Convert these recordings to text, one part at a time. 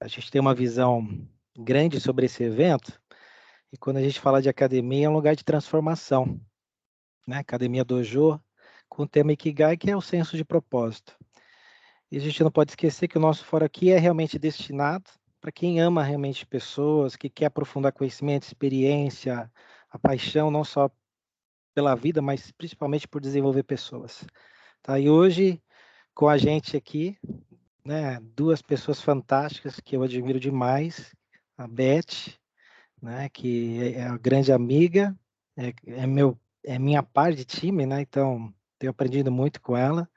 a gente tem uma visão grande sobre esse evento, e quando a gente fala de academia, é um lugar de transformação, né? Academia Dojo, com o tema Ikigai, que é o senso de propósito. E a gente não pode esquecer que o nosso fórum aqui é realmente destinado para quem ama realmente pessoas, que quer aprofundar conhecimento, experiência, a paixão não só pela vida, mas principalmente por desenvolver pessoas. Tá? E hoje, com a gente aqui, né, duas pessoas fantásticas que eu admiro demais, a Beth, né, que é a grande amiga, é minha par de time, né, então tenho aprendido muito com ela,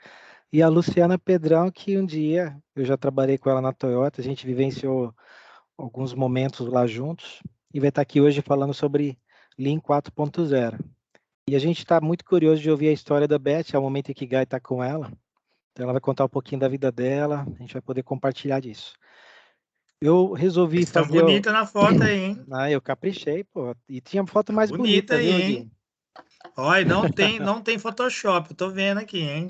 e a Luciana Pedrão, que um dia eu já trabalhei com ela na Toyota, a gente vivenciou alguns momentos lá juntos, e vai estar aqui hoje falando sobre Lean 4.0. E a gente está muito curioso de ouvir a história da Beth, é o momento em que Guy está com ela, então ela vai contar um pouquinho da vida dela, a gente vai poder compartilhar disso. Eu resolvi Estão fazer. bonita na foto aí, hein? Ah, eu caprichei, pô. E tinha foto Tá mais bonita bonita, aí, viu, hein? Gui? Olha, não tem Photoshop, eu tô vendo aqui, hein?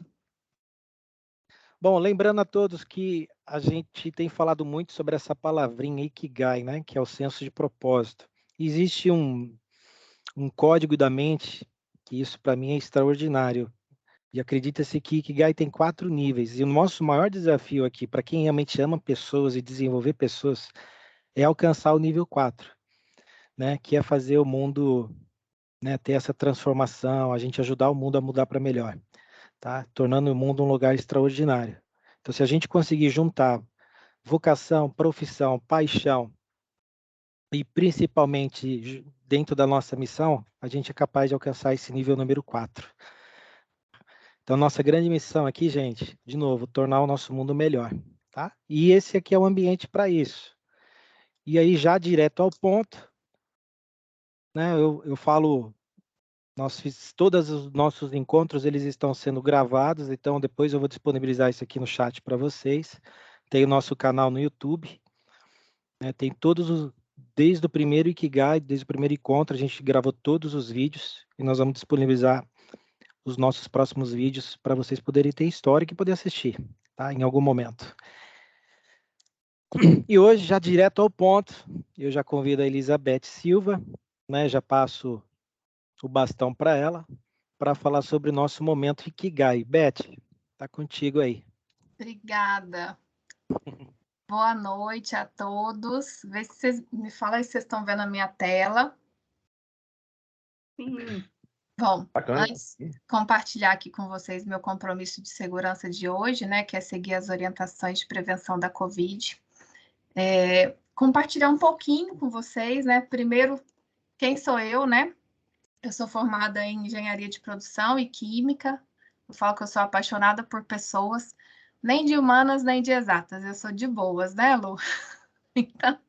Bom, lembrando a todos que a gente tem falado muito sobre essa palavrinha Ikigai, né? Que é o senso de propósito. Existe um código da mente, que isso para mim é extraordinário. E acredita-se que Ikigai tem 4 níveis. E o nosso maior desafio aqui, para quem realmente ama pessoas e desenvolver pessoas, é alcançar o nível 4, né? Que é fazer o mundo, né, ter essa transformação, a gente ajudar o mundo a mudar para melhor, tá? Tornando o mundo um lugar extraordinário. Então, se a gente conseguir juntar vocação, profissão, paixão e principalmente dentro da nossa missão, a gente é capaz de alcançar esse nível número 4. Então, nossa grande missão aqui, gente, de novo, tornar o nosso mundo melhor, tá? E esse aqui é o ambiente para isso. E aí, já direto ao ponto, né, eu falo. Todos os nossos encontros eles estão sendo gravados, então depois eu vou disponibilizar isso aqui no chat para vocês. Tem o nosso canal no YouTube, né, tem desde o primeiro Ikigai, desde o primeiro encontro, a gente gravou todos os vídeos e nós vamos disponibilizar os nossos próximos vídeos para vocês poderem ter história e poder assistir, tá? Em algum momento. E hoje, já direto ao ponto, eu já convido a Elizabeth Silva, né? Já passo o bastão para ela, para falar sobre o nosso momento Ikigai. Beth, tá contigo aí. Obrigada. Boa noite a todos. Vê se vocês me falam se vocês estão vendo a minha tela. Sim. Bom, Bacana. antes compartilhar aqui com vocês meu compromisso de segurança de hoje, né, que é seguir as orientações de prevenção da Covid. Compartilhar um pouquinho com vocês, né? Primeiro, quem sou eu, né? Eu sou formada em engenharia de produção e química. Eu falo que eu sou apaixonada por pessoas, nem de humanas, nem de exatas. Eu sou de boas, né, Lu? Então,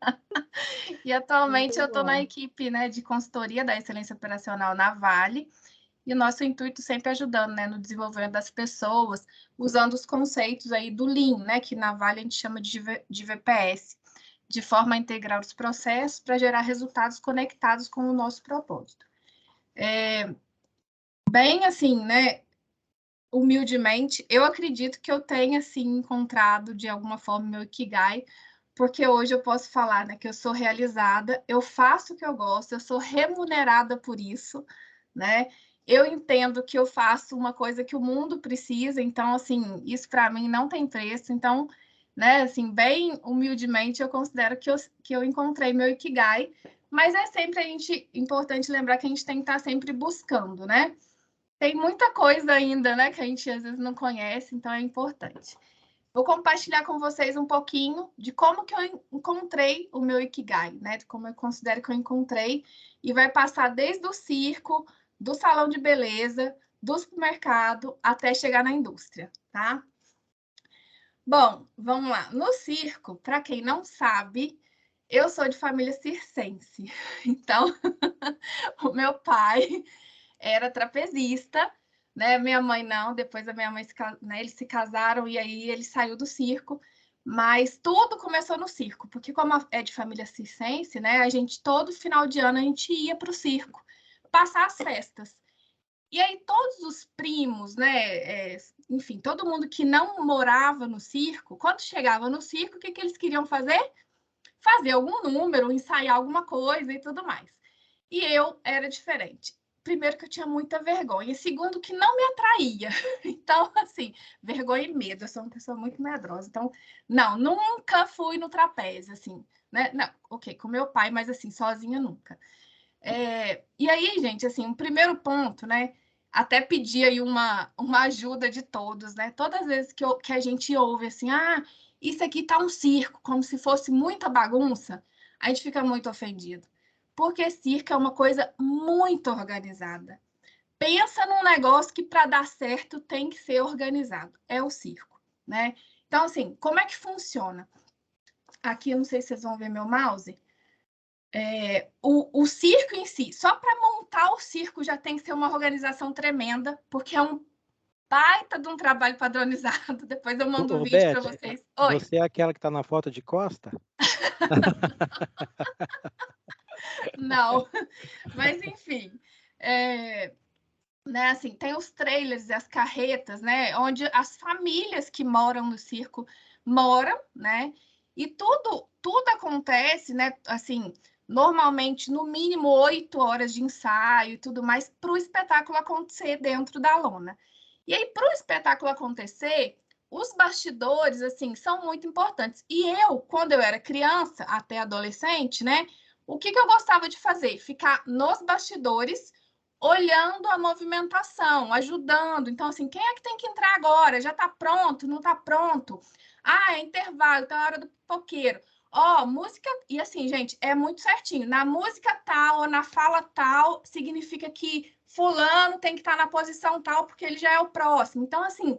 e atualmente eu estou na equipe, né, de consultoria da excelência operacional na Vale, e o nosso intuito sempre ajudando, né, no desenvolvimento das pessoas, usando os conceitos aí do Lean, né, que na Vale a gente chama de VPS, de forma a integrar os processos para gerar resultados conectados com o nosso propósito. Bem assim, né, humildemente, eu acredito que eu tenha, assim, encontrado, de alguma forma, meu Ikigai, porque hoje eu posso falar, né, que eu sou realizada, eu faço o que eu gosto, eu sou remunerada por isso, né? Eu entendo que eu faço uma coisa que o mundo precisa, então, assim, isso para mim não tem preço. Então, né, assim, bem humildemente, eu considero que eu encontrei meu Ikigai, mas é sempre importante lembrar que a gente tem que estar sempre buscando, né? Tem muita coisa ainda, né, que a gente às vezes não conhece, então é importante. Vou compartilhar com vocês um pouquinho de como que eu encontrei o meu Ikigai, né? De como eu considero que eu encontrei, e vai passar desde o circo, do salão de beleza, do supermercado, até chegar na indústria, tá? Bom, vamos lá. No circo, para quem não sabe, eu sou de família circense. Então, o meu pai era trapezista, né? Minha mãe não, depois a minha mãe, né, eles se casaram e aí ele saiu do circo, mas tudo começou no circo, porque como é de família circense, né, a gente todo final de ano a gente ia para o circo, passar as festas. E aí todos os primos, né, enfim, todo mundo que não morava no circo, quando chegava no circo, o que eles queriam fazer? Fazer algum número, ensaiar alguma coisa e tudo mais. E eu era diferente. Primeiro que eu tinha muita vergonha, e segundo que não me atraía. Então, assim, vergonha e medo, eu sou uma pessoa muito medrosa. Então, não, nunca fui no trapézio, assim, né? Não, ok, com meu pai, mas assim, sozinha nunca. E aí, gente, assim, um primeiro ponto, né? Até pedir aí uma ajuda de todos, né? Todas as vezes que a gente ouve assim, isso aqui tá um circo, como se fosse muita bagunça, a gente fica muito ofendido. Porque circo é uma coisa muito organizada. Pensa num negócio que para dar certo tem que ser organizado. É o circo, né? Então, assim, como é que funciona? Aqui, eu não sei se vocês vão ver meu mouse. O circo em si, só para montar o circo já tem que ser uma organização tremenda, porque é um baita de um trabalho padronizado. Depois eu mando o vídeo para Beth, vocês. Oi. você é aquela que está na foto de costa? Não, mas enfim, né, assim, tem os trailers e as carretas, né, onde as famílias que moram no circo moram, né, e tudo acontece, né, assim, normalmente no mínimo 8 horas de ensaio e tudo mais para o espetáculo acontecer dentro da lona. E aí, para o espetáculo acontecer, os bastidores, assim, são muito importantes. E eu, quando eu era criança, até adolescente, né, o que eu gostava de fazer? Ficar nos bastidores, olhando a movimentação, ajudando. Então, assim, quem é que tem que entrar agora? Já está pronto? Não está pronto? É intervalo, então é hora do pipoqueiro. Música... E assim, gente, é muito certinho. Na música tal ou na fala tal, significa que fulano tem que estar na posição tal, porque ele já é o próximo. Então, assim,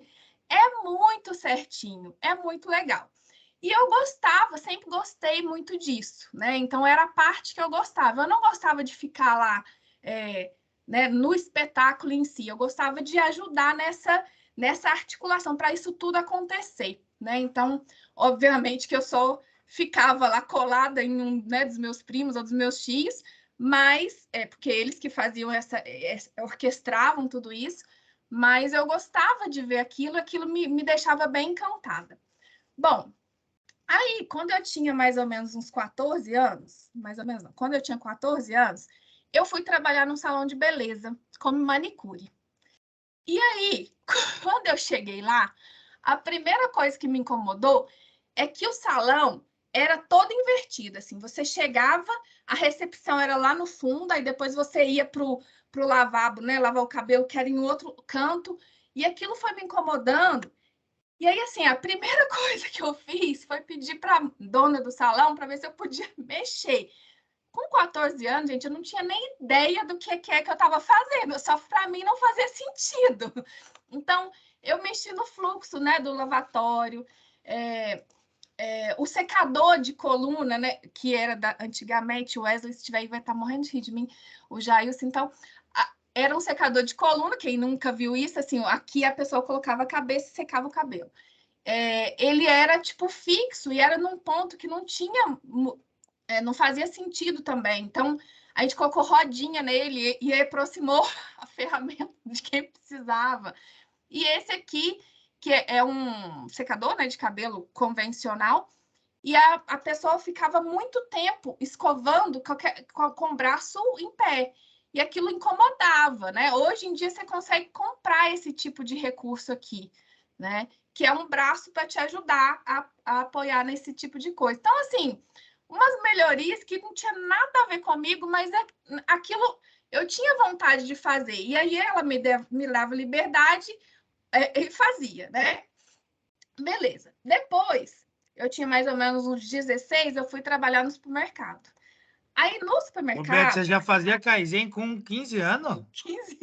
é muito certinho, é muito legal. E eu gostava, sempre gostei muito disso, né? Então, era a parte que eu gostava. Eu não gostava de ficar lá... né, no espetáculo em si. Eu gostava de ajudar nessa articulação para isso tudo acontecer, né? Então, obviamente que eu só ficava lá colada em um, né, dos meus primos ou dos meus tios, mas porque eles que faziam orquestravam tudo isso, mas eu gostava de ver aquilo me deixava bem encantada. Bom, aí quando eu tinha mais ou menos uns 14 anos, mais ou menos não, quando eu tinha 14 anos, eu fui trabalhar num salão de beleza como manicure. E aí, quando eu cheguei lá, a primeira coisa que me incomodou é que o salão era todo invertido, assim, você chegava, a recepção era lá no fundo, aí depois você ia pro lavabo, né, lavar o cabelo, que era em outro canto, e aquilo foi me incomodando. E aí, assim, a primeira coisa que eu fiz foi pedir para a dona do salão para ver se eu podia mexer. Com 14 anos, gente, eu não tinha nem ideia do que é que eu estava fazendo, só para mim não fazia sentido. Então, eu mexi no fluxo, né, do lavatório, o secador de coluna, né, que era antigamente, o Wesley, se estiver aí, vai estar morrendo de rir de mim, o Jailson, então, era um secador de coluna, quem nunca viu isso, assim, aqui a pessoa colocava a cabeça e secava o cabelo. Ele era, tipo, fixo e era num ponto que não tinha... não fazia sentido também. Então, a gente colocou rodinha nele e aproximou a ferramenta de quem precisava. E esse aqui, que é um secador, né, de cabelo convencional, e a pessoa ficava muito tempo escovando com o braço em pé. E aquilo incomodava, né? Hoje em dia você consegue comprar esse tipo de recurso aqui, né? Que é um braço para te ajudar a apoiar nesse tipo de coisa. Então, assim, umas melhorias que não tinha nada a ver comigo, mas aquilo eu tinha vontade de fazer. E aí ela me dava liberdade e fazia, né? Beleza. Depois, eu tinha mais ou menos uns 16, eu fui trabalhar no supermercado. Aí no supermercado... Roberto, você já fazia Kaizen com 15 anos? 15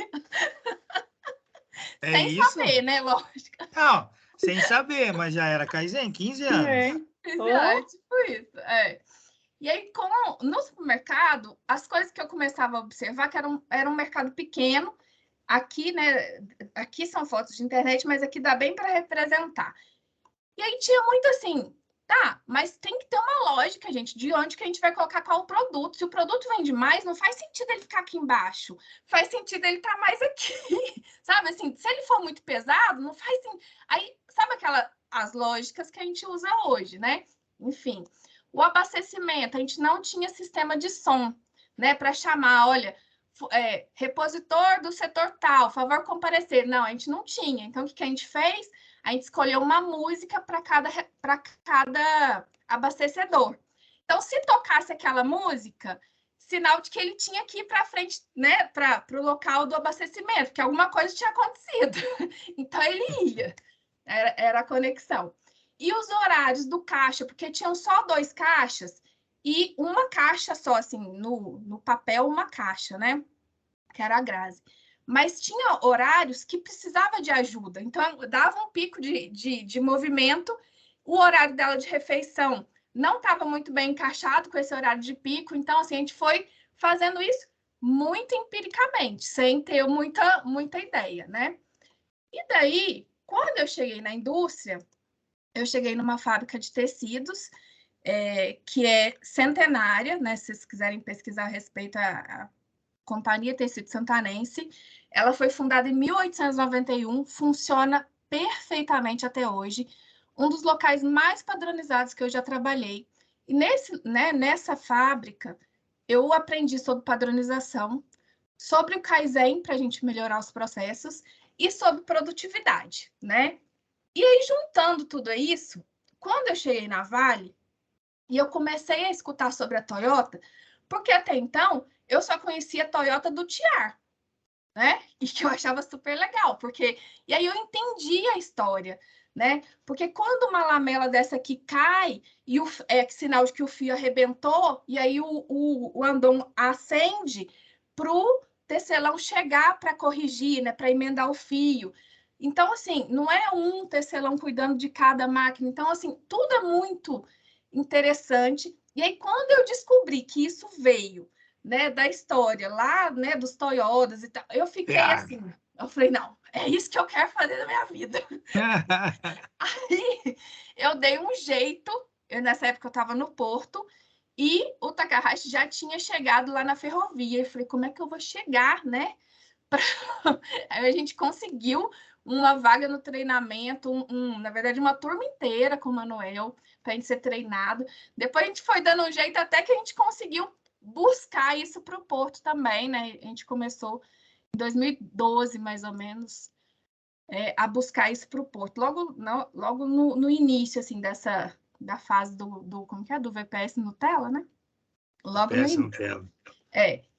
É sem isso? saber, né? Lógico. Não, sem saber, mas já era Kaizen, 15 anos. Tipo isso. E aí, no supermercado, as coisas que eu começava a observar que era um mercado pequeno. Aqui, né? Aqui são fotos de internet, mas aqui dá bem para representar. E aí tinha muito assim, Tá, mas tem que ter uma lógica, gente, de onde que a gente vai colocar qual o produto. Se o produto vende mais, não faz sentido ele ficar aqui embaixo. Faz sentido ele estar mais aqui. Sabe, assim, se ele for muito pesado, não faz sentido. Aí, sabe as lógicas que a gente usa hoje, né? Enfim, o abastecimento, a gente não tinha sistema de som, né, para chamar, olha, repositor do setor tal, favor comparecer. Não, a gente não tinha. Então, o que a gente fez? A gente escolheu uma música para cada abastecedor. Então, se tocasse aquela música, sinal de que ele tinha que ir para frente, né, para o local do abastecimento, que alguma coisa tinha acontecido. Então, ele ia. Era a conexão. E os horários do caixa, porque tinham só 2 caixas e uma caixa só, assim, no papel, uma caixa, né? Que era a Grazi. Mas tinha horários que precisava de ajuda. Então, dava um pico de movimento, o horário dela de refeição não estava muito bem encaixado com esse horário de pico. Então, assim, a gente foi fazendo isso muito empiricamente, sem ter muita ideia, né? E daí, quando eu cheguei na indústria, eu cheguei numa fábrica de tecidos, que é centenária, né? Se vocês quiserem pesquisar a respeito à Companhia Tecido Santanense. Ela foi fundada em 1891, funciona perfeitamente até hoje. Um dos locais mais padronizados que eu já trabalhei. E nessa fábrica, eu aprendi sobre padronização, sobre o Kaizen, para a gente melhorar os processos, e sobre produtividade, né? E aí, juntando tudo isso, quando eu cheguei na Vale, e eu comecei a escutar sobre a Toyota, porque até então eu só conhecia a Toyota do Tiar, né? E que eu achava super legal, porque... E aí eu entendi a história, né? Porque quando uma lamela dessa aqui cai, e é sinal de que o fio arrebentou, e aí o andom acende para o tecelão chegar para corrigir, né? Para emendar o fio. Então, assim, não é um tecelão cuidando de cada máquina. Então, assim, tudo é muito interessante. E aí, quando eu descobri que isso veio, né, da história lá, né, dos Toyotas e tal, eu fiquei assim, eu falei, não, é isso que eu quero fazer na minha vida. Aí eu dei um jeito, nessa época eu estava no Porto, e o Takahashi já tinha chegado lá na ferrovia. Eu falei, como é que eu vou chegar, né? Aí a gente conseguiu uma vaga no treinamento, na verdade, uma turma inteira com o Manuel, para a gente ser treinado. Depois a gente foi dando um jeito até que a gente conseguiu buscar isso para o Porto também, né? A gente começou em 2012, mais ou menos, a buscar isso para o Porto. Logo no início, assim, da fase como que é? Do VPS Nutella, né? Logo no início.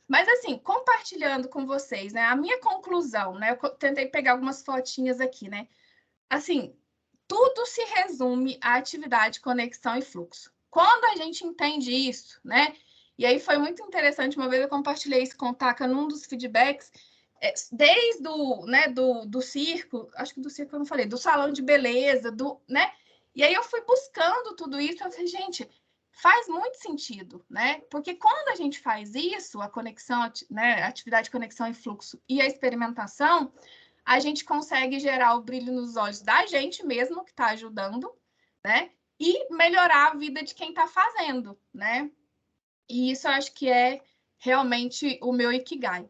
Mas, assim, compartilhando com vocês, né? A minha conclusão, né? Eu tentei pegar algumas fotinhas aqui, né? Assim, tudo se resume à atividade, conexão e fluxo. Quando a gente entende isso, né? E aí foi muito interessante, uma vez eu compartilhei isso com o Taka num dos feedbacks, desde do circo, acho que do circo eu não falei, do salão de beleza, né? E aí eu fui buscando tudo isso, eu falei, gente, faz muito sentido, né? Porque quando a gente faz isso, a conexão, né, atividade, conexão e fluxo e a experimentação, a gente consegue gerar o brilho nos olhos da gente mesmo, que está ajudando, né? E melhorar a vida de quem está fazendo, né? E isso eu acho que é realmente o meu Ikigai.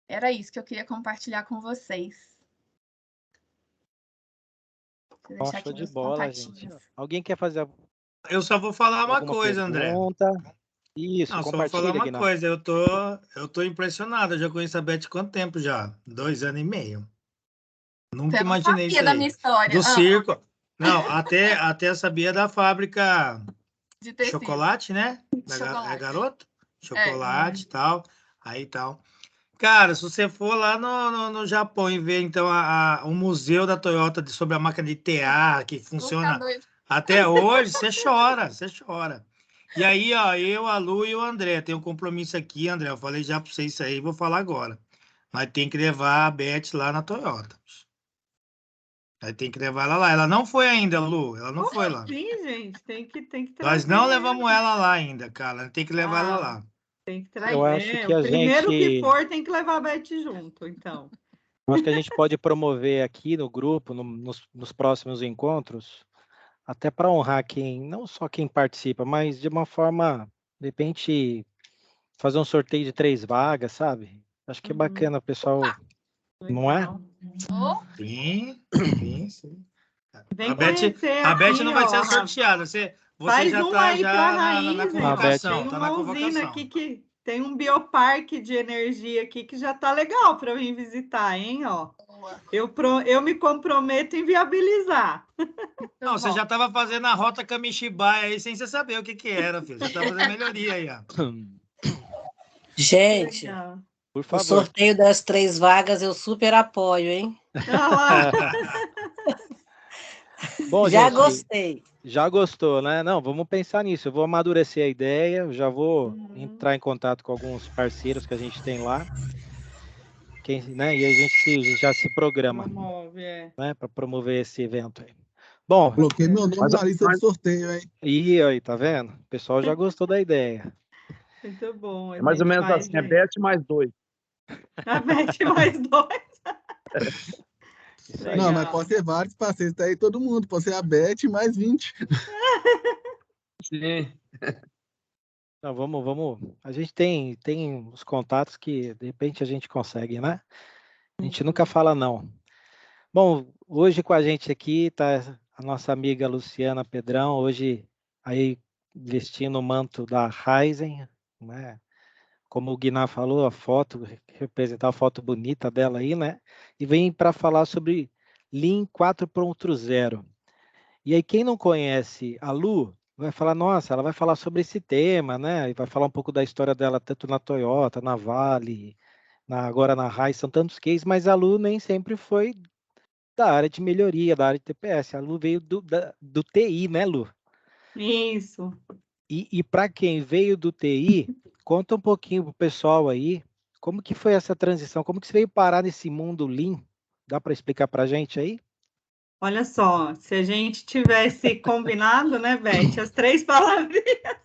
Era isso que eu queria compartilhar com vocês. Vou deixar aqui de bola, gente. Alguém quer fazer Eu só vou falar uma coisa, pergunta? André. Isso, não, só vou falar uma coisa. Eu tô impressionado. Eu já conheço a Beth há quanto tempo já? 2 anos e meio. Nunca imaginei isso aí. Da minha história. Do circo. Não, até sabia da fábrica de chocolate, né? Da garoto? Chocolate e tal. Aí tal. Cara, se você for lá no Japão e ver, então, o museu da Toyota sobre a máquina de TA, que funciona até hoje, você chora. E aí, ó, eu, a Lu e o André, tem um compromisso aqui, André, eu falei já para você isso aí, vou falar agora. Mas tem que levar a Beth lá na Toyota. Aí tem que levar ela lá. Ela não foi ainda, Lu, ela não foi lá. Sim, gente, tem que trazer. Nós não levamos ela lá ainda, cara, tem que levar ela lá. Tem que trazer. Eu acho que o primeiro que for tem que levar a Beth junto, então. Eu acho que a gente pode promover aqui no grupo, nos próximos encontros, até para honrar não só quem participa, mas de uma forma, de repente, fazer um sorteio de 3 vagas, sabe? Acho que é bacana, pessoal, não é? Sim, sim. Vem A Beth aqui, não vai ser ó, sorteada. Você faz já uma está aí para na Raiz, hein, ó. convocação. Tem Tá uma na usina convocação. aqui que tem um bioparque de energia aqui que já tá legal para vir visitar, hein, ó. Eu me comprometo em viabilizar. Não, você já estava fazendo a rota Kamishibai aí sem você saber o que era, filho. Você está fazendo melhoria aí, ó. Gente, por o favor. sorteio das 3 vagas eu super apoio, hein? Bom, já gente, gostei. Já gostou, né? Não, vamos pensar nisso. Eu vou amadurecer a ideia, já vou entrar em contato com alguns parceiros que a gente tem lá. Né? E a gente já se programa, né? Para promover esse evento aí. Bom, coloquei meu nome na lista de sorteio, hein? E aí, tá vendo? O pessoal já gostou da ideia. Muito bom. É mais ou menos assim, é Beth mais 2. A Beth mais 2. Não, mas pode ser vários parceiros, tá aí todo mundo. Pode ser a Beth mais 20. Sim. Não, vamos. A gente tem os contatos que, de repente, a gente consegue, né? A gente nunca fala não. Bom, hoje com a gente aqui está a nossa amiga Luciana Pedrão, hoje aí vestindo o manto da Raizen, né? Como o Guiná falou, a foto, representar a foto bonita dela aí, né? E vem para falar sobre Lean 4.0. E aí, quem não conhece a Lu, vai falar, nossa, ela vai falar sobre esse tema, né? E vai falar um pouco da história dela, tanto na Toyota, na Vale, agora na Raizen, são tantos cases, mas a Lu nem sempre foi da área de melhoria, da área de TPS. A Lu veio do TI, né, Lu? Isso. E para quem veio do TI, conta um pouquinho pro pessoal aí, como que foi essa transição? Como que você veio parar nesse mundo Lean? Dá para explicar para a gente aí? Olha só, se a gente tivesse combinado, né, Beth, as 3 palavrinhas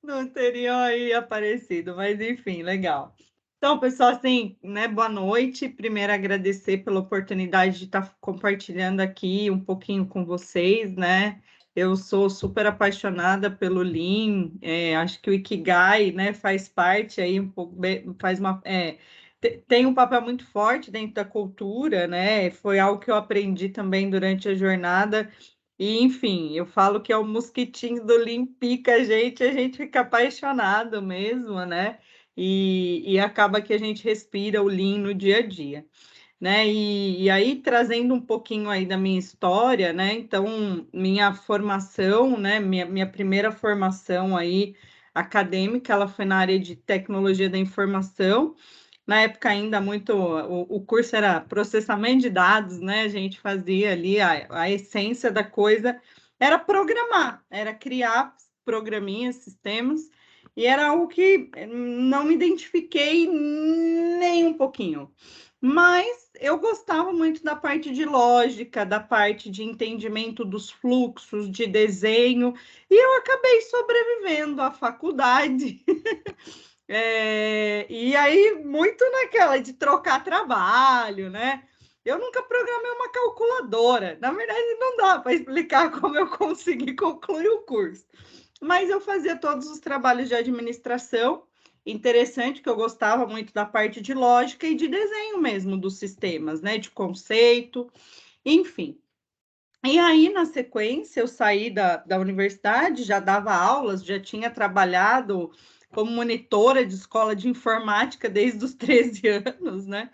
não teriam aí aparecido, mas enfim, legal. Então, pessoal, assim, né, boa noite. Primeiro, agradecer pela oportunidade de estar compartilhando aqui um pouquinho com vocês, né? Eu sou super apaixonada pelo Lean, acho que o Ikigai, né, faz parte aí um pouco, tem um papel muito forte dentro da cultura, né? Foi algo que eu aprendi também durante a jornada. E, enfim, eu falo que é o mosquitinho do Lean pica a gente fica apaixonado mesmo, né? E acaba que a gente respira o Lean no dia a dia, né? E aí, trazendo um pouquinho aí da minha história, né? Então, minha formação, né? Minha primeira formação aí acadêmica, ela foi na área de tecnologia da informação. Na época ainda muito, o curso era processamento de dados, né? A gente fazia ali a essência da coisa, era programar, era criar programinhas, sistemas, e era algo que não me identifiquei nem um pouquinho. Mas eu gostava muito da parte de lógica, da parte de entendimento dos fluxos, de desenho, e eu acabei sobrevivendo à faculdade. E aí, muito naquela de trocar trabalho, né? Eu nunca programei uma calculadora. Na verdade, não dá para explicar como eu consegui concluir o curso. Mas eu fazia todos os trabalhos de administração. Interessante que eu gostava muito da parte de lógica e de desenho mesmo dos sistemas, né? De conceito, enfim. E aí, na sequência, eu saí da universidade, já dava aulas, já tinha trabalhado como monitora de escola de informática desde os 13 anos, né?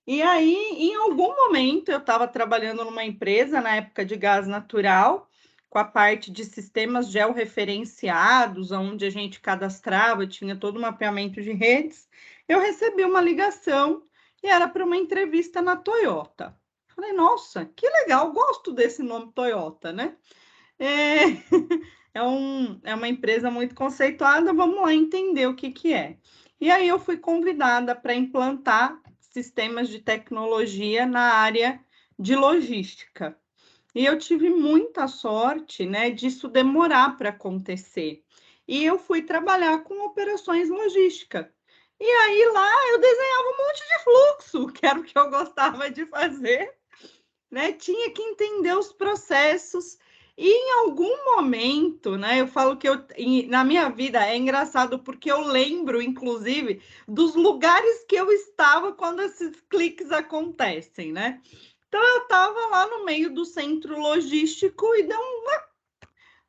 E aí, em algum momento, eu estava trabalhando numa empresa, na época de gás natural, com a parte de sistemas georreferenciados, onde a gente cadastrava, tinha todo o mapeamento de redes. Eu recebi uma ligação e era para uma entrevista na Toyota. Falei, nossa, que legal, gosto desse nome Toyota, né? É uma empresa muito conceituada, vamos lá entender o que é. E aí eu fui convidada para implantar sistemas de tecnologia na área de logística. E eu tive muita sorte, né, disso demorar para acontecer. E eu fui trabalhar com operações logística. E aí lá eu desenhava um monte de fluxo, que era o que eu gostava de fazer. né? Tinha que entender os processos. E em algum momento, né? Eu falo que na minha vida é engraçado porque eu lembro, inclusive, dos lugares que eu estava quando esses cliques acontecem, né? Então eu estava lá no meio do centro logístico e deu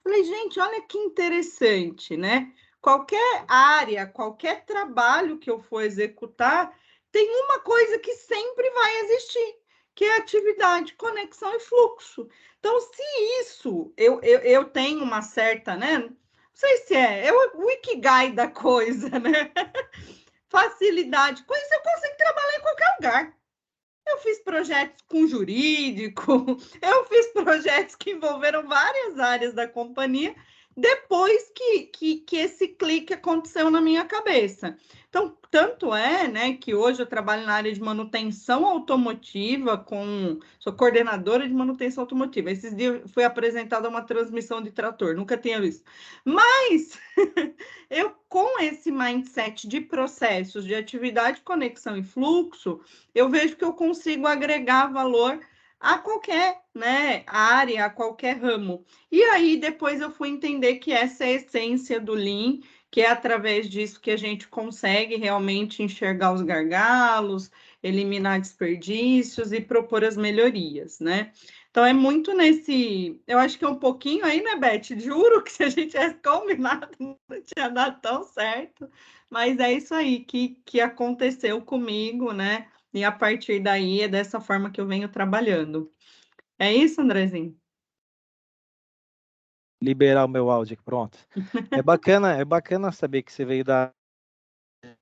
falei, gente, olha que interessante, né? Qualquer área, qualquer trabalho que eu for executar, tem uma coisa que sempre vai existir, que é atividade, conexão e fluxo. Então, se isso, eu tenho uma certa, né? Não sei se é o ikigai da coisa, né? Facilidade, com isso eu consigo trabalhar em qualquer lugar. Eu fiz projetos com jurídico, eu fiz projetos que envolveram várias áreas da companhia, depois que esse clique aconteceu na minha cabeça. Então, tanto é, né, que hoje eu trabalho na área de manutenção automotiva, sou coordenadora de manutenção automotiva. Esses dias foi apresentada uma transmissão de trator, nunca tinha visto. Mas eu, com esse mindset de processos, de atividade, conexão e fluxo, eu vejo que eu consigo agregar valor a qualquer, né, área, a qualquer ramo. E aí, depois eu fui entender que essa é a essência do Lean, que é através disso que a gente consegue realmente enxergar os gargalos, eliminar desperdícios e propor as melhorias, né? Então, é muito nesse... Eu acho que é um pouquinho aí, né, Beth? Juro que se a gente tivesse combinado, não tinha dado tão certo. Mas é isso aí que aconteceu comigo, né? E a partir daí é dessa forma que eu venho trabalhando. É isso, Andrezinho? Liberar o meu áudio aqui, pronto. É bacana saber que você veio da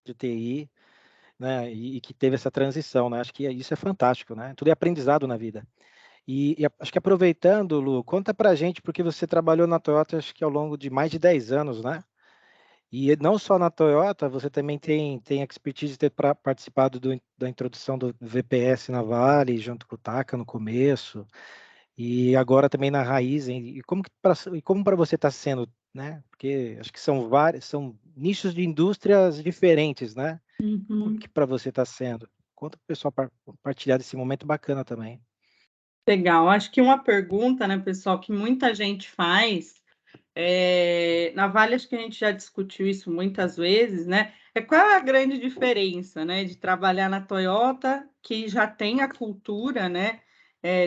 de TI, né, e que teve essa transição, né? Acho que isso é fantástico, né? Tudo é aprendizado na vida. E acho que aproveitando, Lu, conta pra gente, porque você trabalhou na Toyota, acho que ao longo de mais de 10 anos, né? E não só na Toyota, você também tem expertise de ter participado da introdução do VPS na Vale, junto com o Taka no começo, e agora também na Raizen. E como para você está sendo, né? Porque acho que são nichos de indústrias diferentes, né? Como que para você está sendo? Conta para o pessoal compartilhar desse momento bacana também. Legal. Acho que uma pergunta, né, pessoal, que muita gente faz, na Vale, acho que a gente já discutiu isso muitas vezes, né? Qual é a grande diferença, né, de trabalhar na Toyota, que já tem a cultura, né,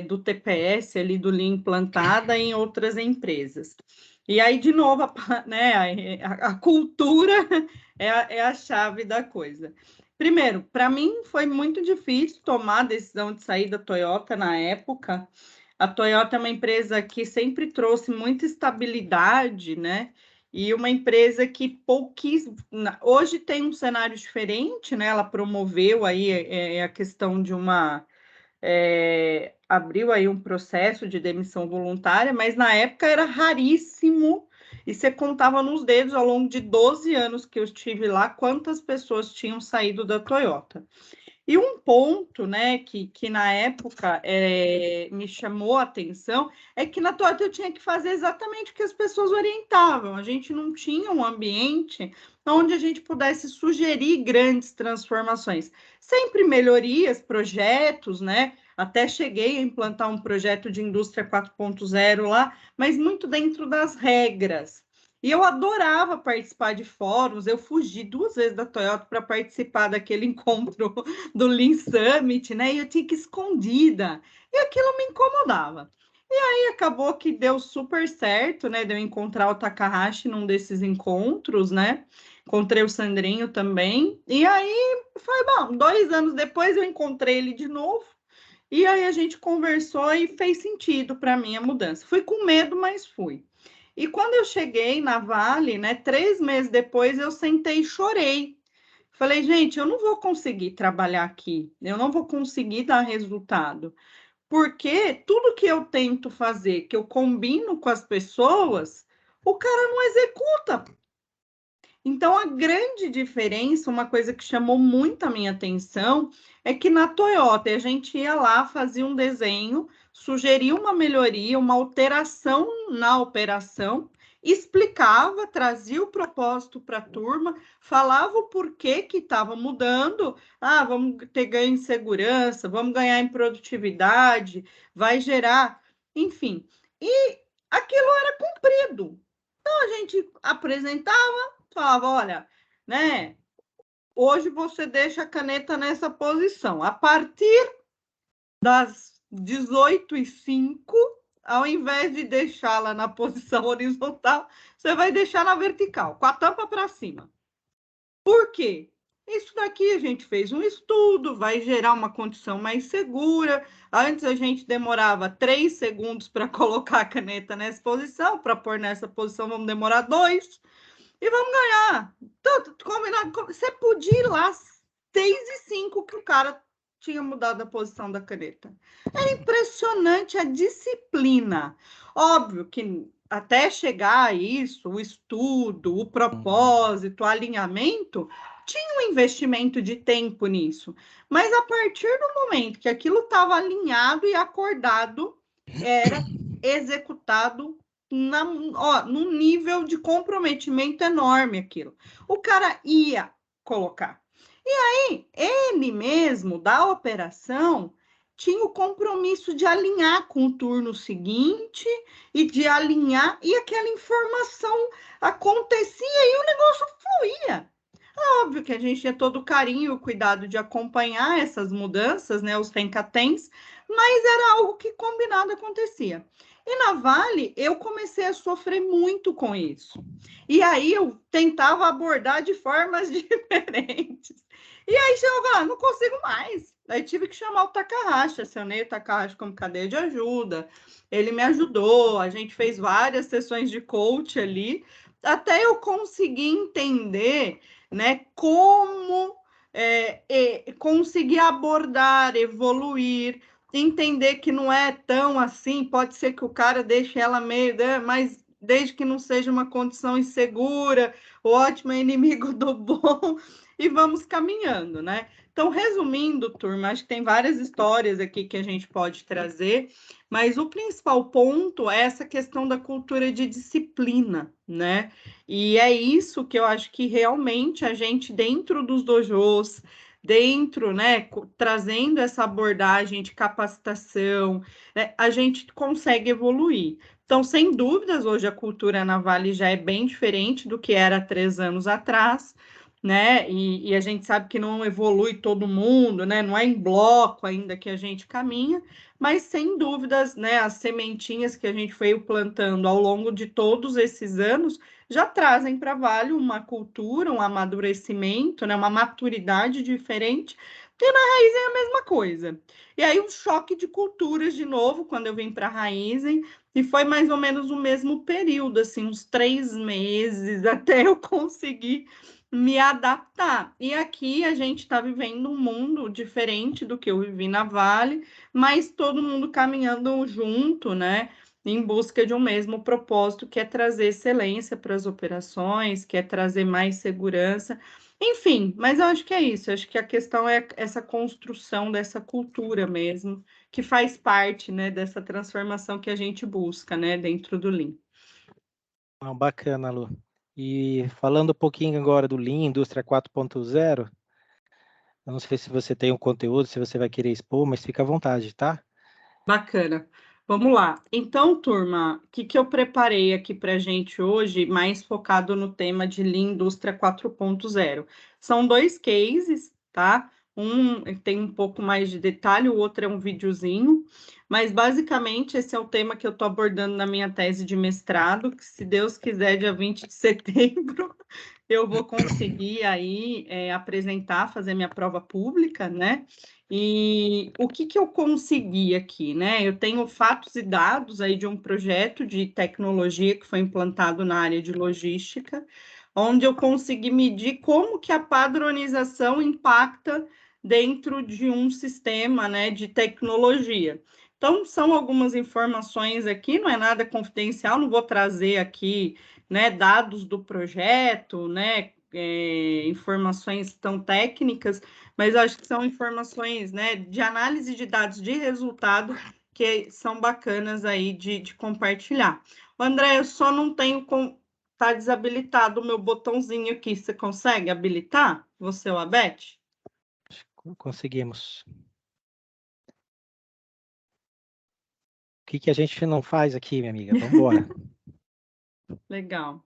do TPS ali, do Lean implantada em outras empresas. E aí, de novo, né, a cultura é a chave da coisa. Primeiro, para mim foi muito difícil tomar a decisão de sair da Toyota na época. A Toyota é uma empresa que sempre trouxe muita estabilidade, né? E uma empresa que hoje tem um cenário diferente, né? Ela promoveu aí a questão de abriu aí um processo de demissão voluntária, mas na época era raríssimo, e você contava nos dedos ao longo de 12 anos que eu estive lá, quantas pessoas tinham saído da Toyota. E um ponto, né, que na época me chamou a atenção é que na Toyota eu tinha que fazer exatamente o que as pessoas orientavam. A gente não tinha um ambiente onde a gente pudesse sugerir grandes transformações. Sempre melhorias, projetos, né? Até cheguei a implantar um projeto de indústria 4.0 lá, mas muito dentro das regras. E eu adorava participar de fóruns, eu fugi 2 vezes da Toyota para participar daquele encontro do Lean Summit, né? E eu tinha que ir escondida. E aquilo me incomodava. E aí acabou que deu super certo, né? De eu encontrar o Takahashi num desses encontros, né? Encontrei o Sandrinho também. E aí foi bom. 2 anos depois eu encontrei ele de novo. E aí a gente conversou e fez sentido para mim a mudança. Fui com medo, mas fui. E quando eu cheguei na Vale, né, 3 meses depois, eu sentei e chorei. Falei, gente, eu não vou conseguir trabalhar aqui, eu não vou conseguir dar resultado, porque tudo que eu tento fazer, que eu combino com as pessoas, o cara não executa. Então, a grande diferença, uma coisa que chamou muito a minha atenção, é que na Toyota a gente ia lá, fazia um desenho, sugeria uma melhoria, uma alteração na operação, explicava, trazia o propósito para a turma, falava o porquê que estava mudando. Ah, vamos ter ganho em segurança, vamos ganhar em produtividade, vai gerar, enfim. E aquilo era cumprido. Então, a gente apresentava, falava, olha, né, hoje você deixa a caneta nessa posição. A partir das 18h05, ao invés de deixá-la na posição horizontal, você vai deixar na vertical, com a tampa para cima. Por quê? Isso daqui a gente fez um estudo, vai gerar uma condição mais segura. Antes a gente demorava 3 segundos para colocar a caneta nessa posição, para pôr nessa posição vamos demorar 2, e vamos ganhar. Tanto combinado, você podia ir lá 6h05 que o cara tinha mudado a posição da caneta. Era impressionante a disciplina. Óbvio que até chegar a isso, o estudo, o propósito, o alinhamento, tinha um investimento de tempo nisso. Mas a partir do momento que aquilo estava alinhado e acordado, era executado num nível de comprometimento enorme aquilo. O cara ia colocar. E aí, ele mesmo, da operação, tinha o compromisso de alinhar com o turno seguinte e de alinhar, e aquela informação acontecia e o negócio fluía. É óbvio que a gente tinha todo o carinho e o cuidado de acompanhar essas mudanças, né, os tem-catens, mas era algo que combinado acontecia. E na Vale, eu comecei a sofrer muito com isso. E aí eu tentava abordar de formas diferentes. E aí chegou lá, não consigo mais. Aí tive que chamar o Takahashi, acionei o Takahashi como cadeia de ajuda. Ele me ajudou, a gente fez várias sessões de coach ali, até eu conseguir entender, né, como conseguir abordar, evoluir, entender que não é tão assim, pode ser que o cara deixe ela meio, né, mas desde que não seja uma condição insegura, o ótimo é inimigo do bom, e vamos caminhando, né? Então, resumindo, turma, acho que tem várias histórias aqui que a gente pode trazer, mas o principal ponto é essa questão da cultura de disciplina, né? E é isso que eu acho que realmente a gente, dentro dos dojos, dentro, né, trazendo essa abordagem de capacitação, né, a gente consegue evoluir. Então, sem dúvidas, hoje a cultura na Vale já é bem diferente do que era 3 anos atrás, né? E a gente sabe que não evolui todo mundo, né? Não é em bloco ainda que a gente caminha, mas sem dúvidas, né? As sementinhas que a gente foi plantando ao longo de todos esses anos já trazem para Vale uma cultura, um amadurecimento, né? Uma maturidade diferente. E na Raizen é a mesma coisa. E aí um choque de culturas de novo quando eu vim para a Raizen, e foi mais ou menos o mesmo período, assim, uns 3 meses até eu conseguir me adaptar. E aqui a gente está vivendo um mundo diferente do que eu vivi na Vale, mas todo mundo caminhando junto, né? Em busca de um mesmo propósito, que é trazer excelência para as operações, que é trazer mais segurança. Enfim, mas eu acho que é isso. Eu acho que a questão é essa construção dessa cultura mesmo, que faz parte, né, dessa transformação que a gente busca, né, dentro do Lean. Bacana, Lu. E falando um pouquinho agora do Lean, Indústria 4.0, eu não sei se você tem um conteúdo, se você vai querer expor, mas fica à vontade, tá? Bacana. Vamos lá. Então, turma, o que eu preparei aqui para a gente hoje, mais focado no tema de Lean Indústria 4.0? São 2 cases, tá? Um tem um pouco mais de detalhe, o outro é um videozinho, mas basicamente esse é o tema que eu estou abordando na minha tese de mestrado, que se Deus quiser, dia 20 de setembro, eu vou conseguir aí apresentar, fazer minha prova pública, né? E o que eu consegui aqui, né? Eu tenho fatos e dados aí de um projeto de tecnologia que foi implantado na área de logística, onde eu consegui medir como que a padronização impacta dentro de um sistema, né, de tecnologia. Então, são algumas informações aqui, não é nada confidencial, não vou trazer aqui, né, dados do projeto, né, informações tão técnicas, mas acho que são informações, né, de análise de dados de resultado que são bacanas aí de compartilhar. André, eu só não tenho tá desabilitado o meu botãozinho aqui. Você consegue habilitar? Você ou a Beth? Conseguimos. O que a gente não faz aqui, minha amiga? Vamos embora. Legal.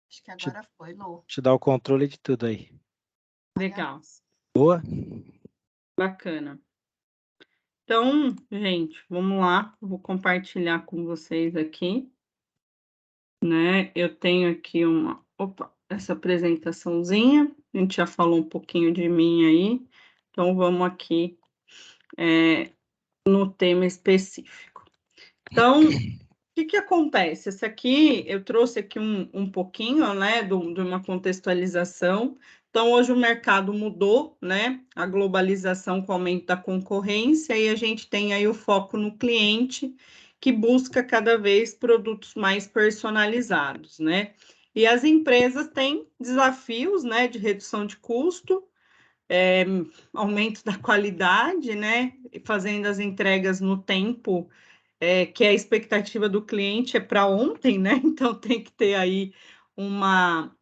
Acho que agora foi, Lô. Te dar o controle de tudo aí. Legal. Boa. Bacana. Então, gente, vamos lá. Eu vou compartilhar com vocês aqui, né? Eu tenho aqui essa apresentaçãozinha. A gente já falou um pouquinho de mim aí. Então, vamos aqui no tema específico. Então, o que acontece? Esse aqui, eu trouxe aqui um pouquinho, né, de uma contextualização. Então, hoje o mercado mudou, né? A globalização com o aumento da concorrência, e a gente tem aí o foco no cliente, que busca cada vez produtos mais personalizados, né? E as empresas têm desafios, né, de redução de custo, aumento da qualidade, né? Fazendo as entregas no tempo que a expectativa do cliente é para ontem, né? Então tem que ter aí uma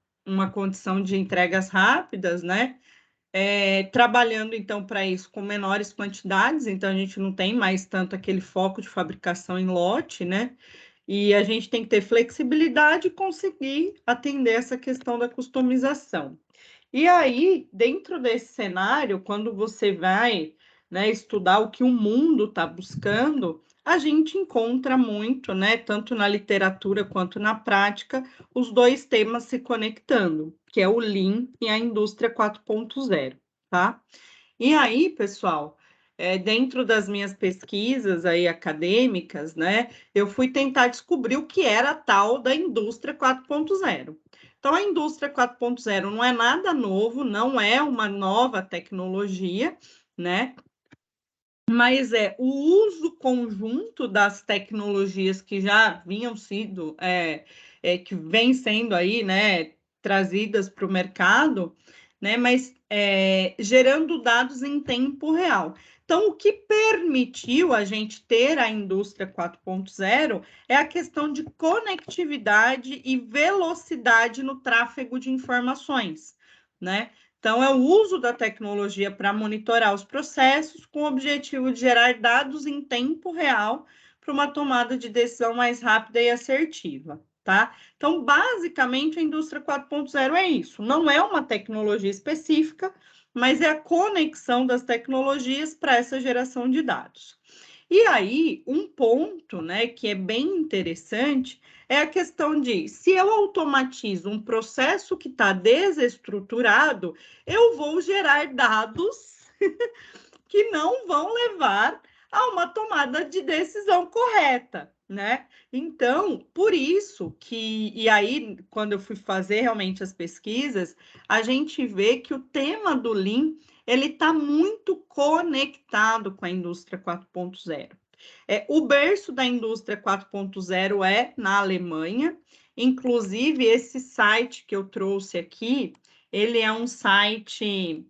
condição de entregas rápidas, né? Trabalhando então para isso com menores quantidades, então a gente não tem mais tanto aquele foco de fabricação em lote, né? E a gente tem que ter flexibilidade e conseguir atender essa questão da customização. E aí, dentro desse cenário, quando você vai, né, estudar o que o mundo está buscando, a gente encontra muito, né, tanto na literatura quanto na prática, os dois temas se conectando, que é o Lean e a indústria 4.0, tá? E aí, pessoal, dentro das minhas pesquisas aí acadêmicas, né, eu fui tentar descobrir o que era a tal da indústria 4.0. Então, a indústria 4.0 não é nada novo, não é uma nova tecnologia, né? Mas é o uso conjunto das tecnologias que já vinham sido, que vem sendo aí, né, trazidas para o mercado, né? Mas gerando dados em tempo real. Então, o que permitiu a gente ter a indústria 4.0 é a questão de conectividade e velocidade no tráfego de informações, né? Então, é o uso da tecnologia para monitorar os processos com o objetivo de gerar dados em tempo real para uma tomada de decisão mais rápida e assertiva, tá? Então, basicamente, a indústria 4.0 é isso. Não é uma tecnologia específica, mas é a conexão das tecnologias para essa geração de dados. E aí, um ponto, né, que é bem interessante é a questão de, se eu automatizo um processo que está desestruturado, eu vou gerar dados que não vão levar a uma tomada de decisão correta, né? Então, por isso que, e aí, quando eu fui fazer realmente as pesquisas, a gente vê que o tema do Lean, ele está muito conectado com a indústria 4.0. O berço da indústria 4.0 é na Alemanha, inclusive esse site que eu trouxe aqui, ele é um site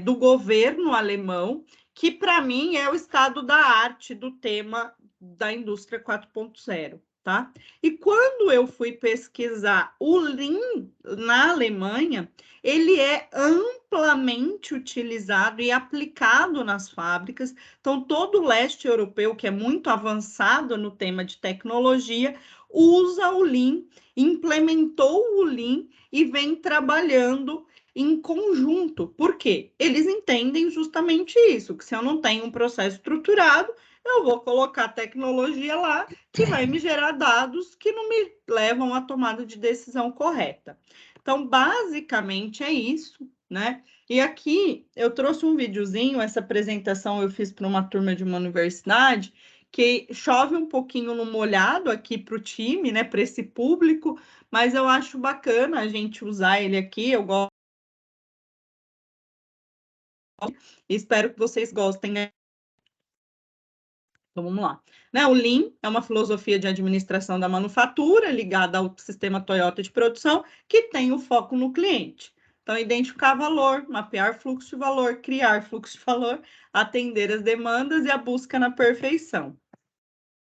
do governo alemão, que para mim é o estado da arte do tema da indústria 4.0, tá? E quando eu fui pesquisar o Lean na Alemanha, ele é amplamente utilizado e aplicado nas fábricas. Então, todo o leste europeu, que é muito avançado no tema de tecnologia, usa o Lean, implementou o Lean e vem trabalhando em conjunto. Por quê? Eles entendem justamente isso, que se eu não tenho um processo estruturado, eu vou colocar tecnologia lá que vai me gerar dados que não me levam à tomada de decisão correta. Então, basicamente é isso, né? E aqui eu trouxe um videozinho, essa apresentação eu fiz para uma turma de uma universidade, que chove um pouquinho no molhado aqui para o time, né? Para esse público, mas eu acho bacana a gente usar ele aqui, eu gosto. Espero que vocês gostem. Então, vamos lá. Né, o Lean é uma filosofia de administração da manufatura ligada ao sistema Toyota de produção, que tem o foco no cliente. Então, identificar valor, mapear fluxo de valor, criar fluxo de valor, atender as demandas e a busca na perfeição.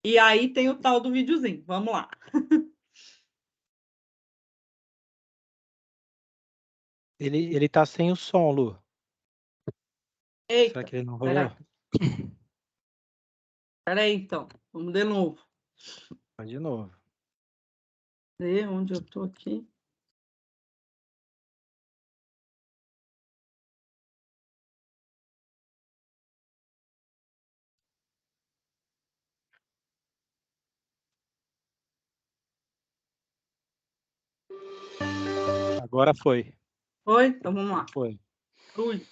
E aí tem o tal do videozinho. Vamos lá. Ele tá sem o som, Lu. Eita, será que ele não rolou? Peraí, então. Vamos de novo. Vai de novo. Ver onde eu tô aqui. Agora foi. Foi? Então vamos lá. Foi. Ui.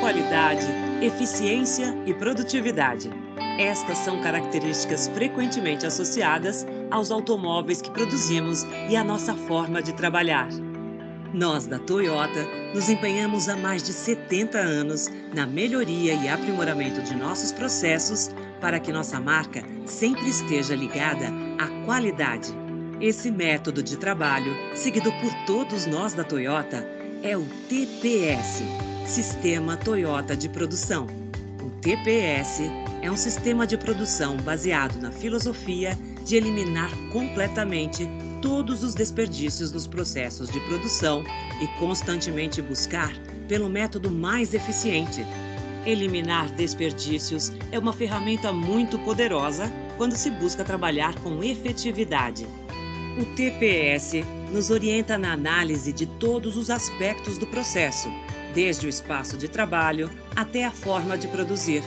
Qualidade, eficiência e produtividade. Estas são características frequentemente associadas aos automóveis que produzimos e à nossa forma de trabalhar. Nós, da Toyota, nos empenhamos há mais de 70 anos na melhoria e aprimoramento de nossos processos para que nossa marca sempre esteja ligada à qualidade. Esse método de trabalho, seguido por todos nós da Toyota, é o TPS, Sistema Toyota de Produção. O TPS é um sistema de produção baseado na filosofia de eliminar completamente todos os desperdícios nos processos de produção e constantemente buscar pelo método mais eficiente. Eliminar desperdícios é uma ferramenta muito poderosa quando se busca trabalhar com efetividade. O TPS nos orienta na análise de todos os aspectos do processo, desde o espaço de trabalho até a forma de produzir.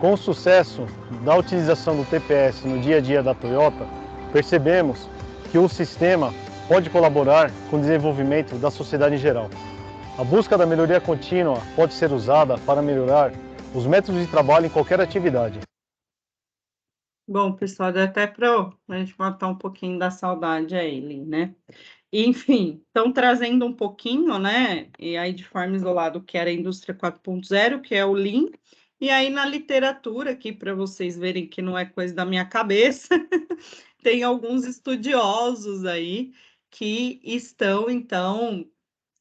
Com o sucesso da utilização do TPS no dia a dia da Toyota, percebemos que o sistema pode colaborar com o desenvolvimento da sociedade em geral. A busca da melhoria contínua pode ser usada para melhorar os métodos de trabalho em qualquer atividade. Bom, pessoal, dá até para a gente matar um pouquinho da saudade aí, né? Enfim, estão trazendo um pouquinho, né? E aí de forma isolada, o que era a indústria 4.0, que é o Lean. E aí na literatura, aqui para vocês verem que não é coisa da minha cabeça, tem alguns estudiosos aí que estão, então,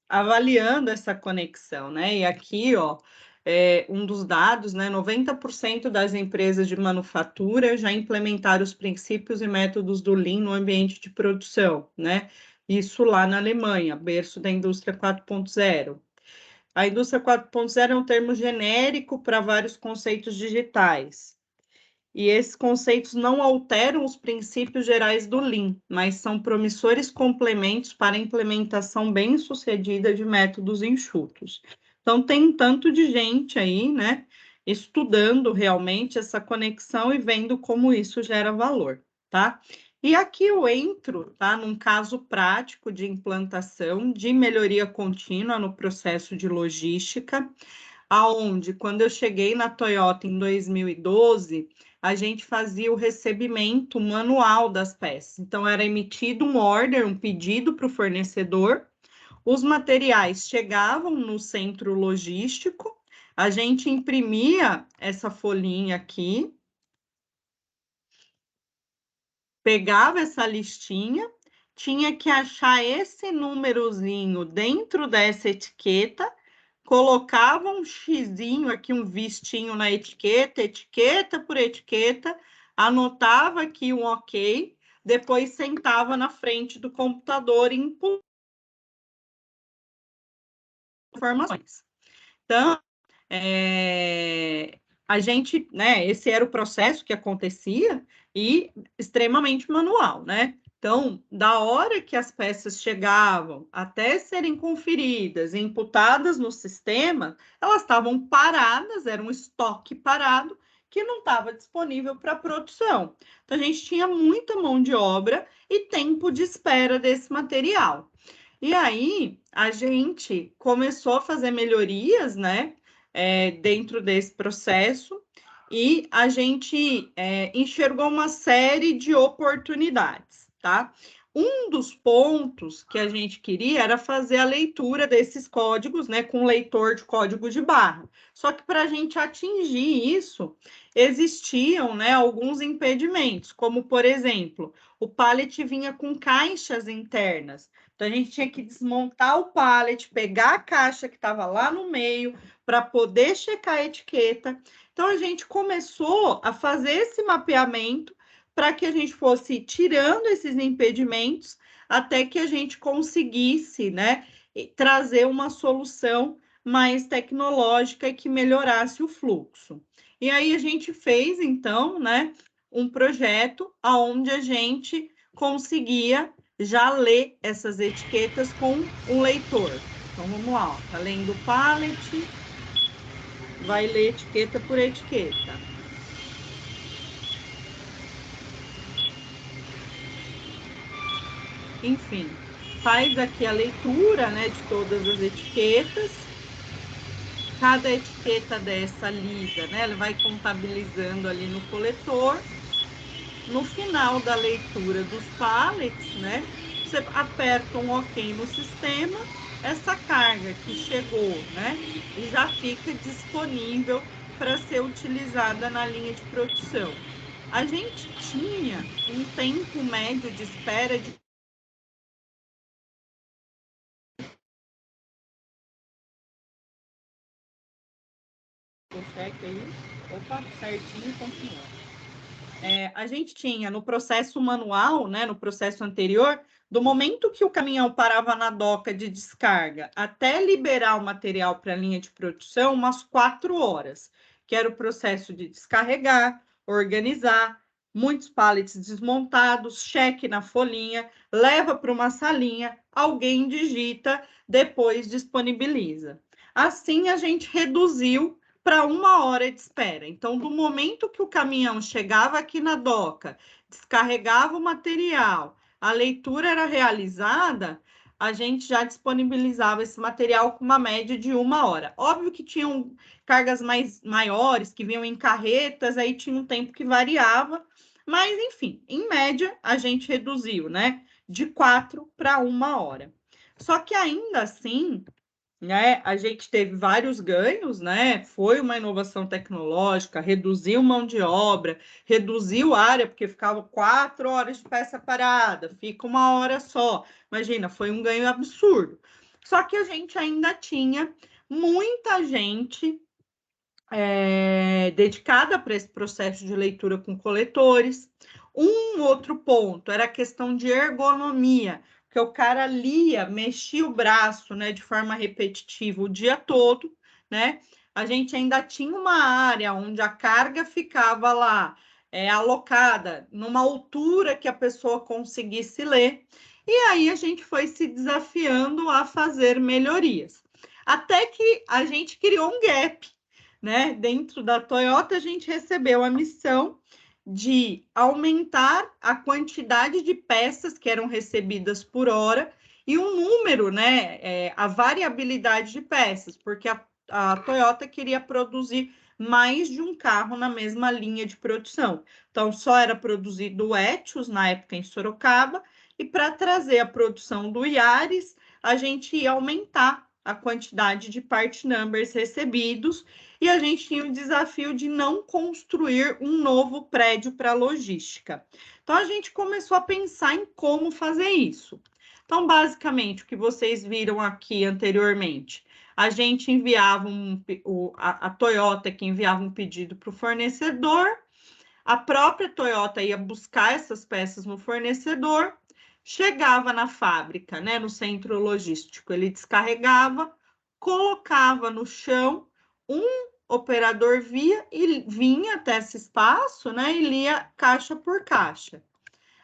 avaliando essa conexão, né? E aqui, ó, um dos dados, né? 90% das empresas de manufatura já implementaram os princípios e métodos do Lean no ambiente de produção, né? Isso lá na Alemanha, berço da indústria 4.0. A indústria 4.0 é um termo genérico para vários conceitos digitais. E esses conceitos não alteram os princípios gerais do Lean, mas são promissores complementos para a implementação bem-sucedida de métodos enxutos. Então, tem um tanto de gente aí, né, estudando realmente essa conexão e vendo como isso gera valor, tá? E aqui eu entro, tá, num caso prático de implantação de melhoria contínua no processo de logística, aonde, quando eu cheguei na Toyota em 2012, a gente fazia o recebimento manual das peças. Então, era emitido um order, um pedido para o fornecedor, os materiais chegavam no centro logístico, a gente imprimia essa folhinha aqui, pegava essa listinha, tinha que achar esse númerozinho dentro dessa etiqueta, colocava um xizinho aqui, um vistinho na etiqueta, etiqueta por etiqueta, anotava aqui um ok, depois sentava na frente do computador e inputava informações. Então, a gente, né, esse era o processo que acontecia e extremamente manual, né? Então, da hora que as peças chegavam até serem conferidas e imputadas no sistema, elas estavam paradas, era um estoque parado que não estava disponível para produção. Então, a gente tinha muita mão de obra e tempo de espera desse material. E aí, a gente começou a fazer melhorias, né, dentro desse processo, e a gente enxergou uma série de oportunidades, tá? Um dos pontos que a gente queria era fazer a leitura desses códigos, né, com leitor de código de barra. Só que para a gente atingir isso, existiam, né, alguns impedimentos, como, por exemplo, o pallet vinha com caixas internas. Então, a gente tinha que desmontar o pallet, pegar a caixa que estava lá no meio, para poder checar a etiqueta. Então, a gente começou a fazer esse mapeamento para que a gente fosse tirando esses impedimentos até que a gente conseguisse, né, trazer uma solução mais tecnológica e que melhorasse o fluxo. E aí a gente fez, então, né, um projeto onde a gente conseguia já ler essas etiquetas com um leitor. Então, vamos lá, ó, tá lendo o pallet, vai ler etiqueta por etiqueta. Enfim, faz aqui a leitura, né, de todas as etiquetas. Cada etiqueta dessa lida, né, ela vai contabilizando ali no coletor. No final da leitura dos pallets, né, você aperta um OK no sistema, essa carga que chegou, né, e já fica disponível para ser utilizada na linha de produção. A gente tinha um tempo médio de espera de cheque aí. Opa, certinho, continua. A gente tinha no processo manual, né, no processo anterior, do momento que o caminhão parava na doca de descarga até liberar o material para a linha de produção, umas 4 horas, que era o processo de descarregar, organizar, muitos pallets desmontados, cheque na folhinha, leva para uma salinha, alguém digita, depois disponibiliza. Assim, a gente reduziu para 1 hora de espera. Então, do momento que o caminhão chegava aqui na doca, descarregava o material, a leitura era realizada, a gente já disponibilizava esse material com uma média de 1 hora. Óbvio que tinham cargas maiores, que vinham em carretas, aí tinha um tempo que variava, mas, enfim, em média, a gente reduziu, né, de 4 para 1 hora. Só que ainda assim, né, a gente teve vários ganhos, né? Foi uma inovação tecnológica, reduziu mão de obra, reduziu área, porque ficava 4 horas de peça parada, fica 1 hora só. Imagina, foi um ganho absurdo. Só que a gente ainda tinha muita gente dedicada para esse processo de leitura com coletores. Um outro ponto era a questão de ergonomia, que o cara lia, mexia o braço, né, de forma repetitiva o dia todo, né? A gente ainda tinha uma área onde a carga ficava lá alocada numa altura que a pessoa conseguisse ler, e aí a gente foi se desafiando a fazer melhorias. Até que a gente criou um gap, né? Dentro da Toyota, a gente recebeu a missão de aumentar a quantidade de peças que eram recebidas por hora e o número, né, a variabilidade de peças, porque a Toyota queria produzir mais de um carro na mesma linha de produção. Então, só era produzido o Etios, na época em Sorocaba, e para trazer a produção do Yaris, a gente ia aumentar a quantidade de part numbers recebidos, e a gente tinha o desafio de não construir um novo prédio para logística. Então, a gente começou a pensar em como fazer isso. Então, basicamente, o que vocês viram aqui anteriormente, a gente enviava a Toyota que enviava um pedido para o fornecedor, a própria Toyota ia buscar essas peças no fornecedor, chegava na fábrica, né, no centro logístico, ele descarregava, colocava no chão, um operador vinha até esse espaço, né, e lia caixa por caixa.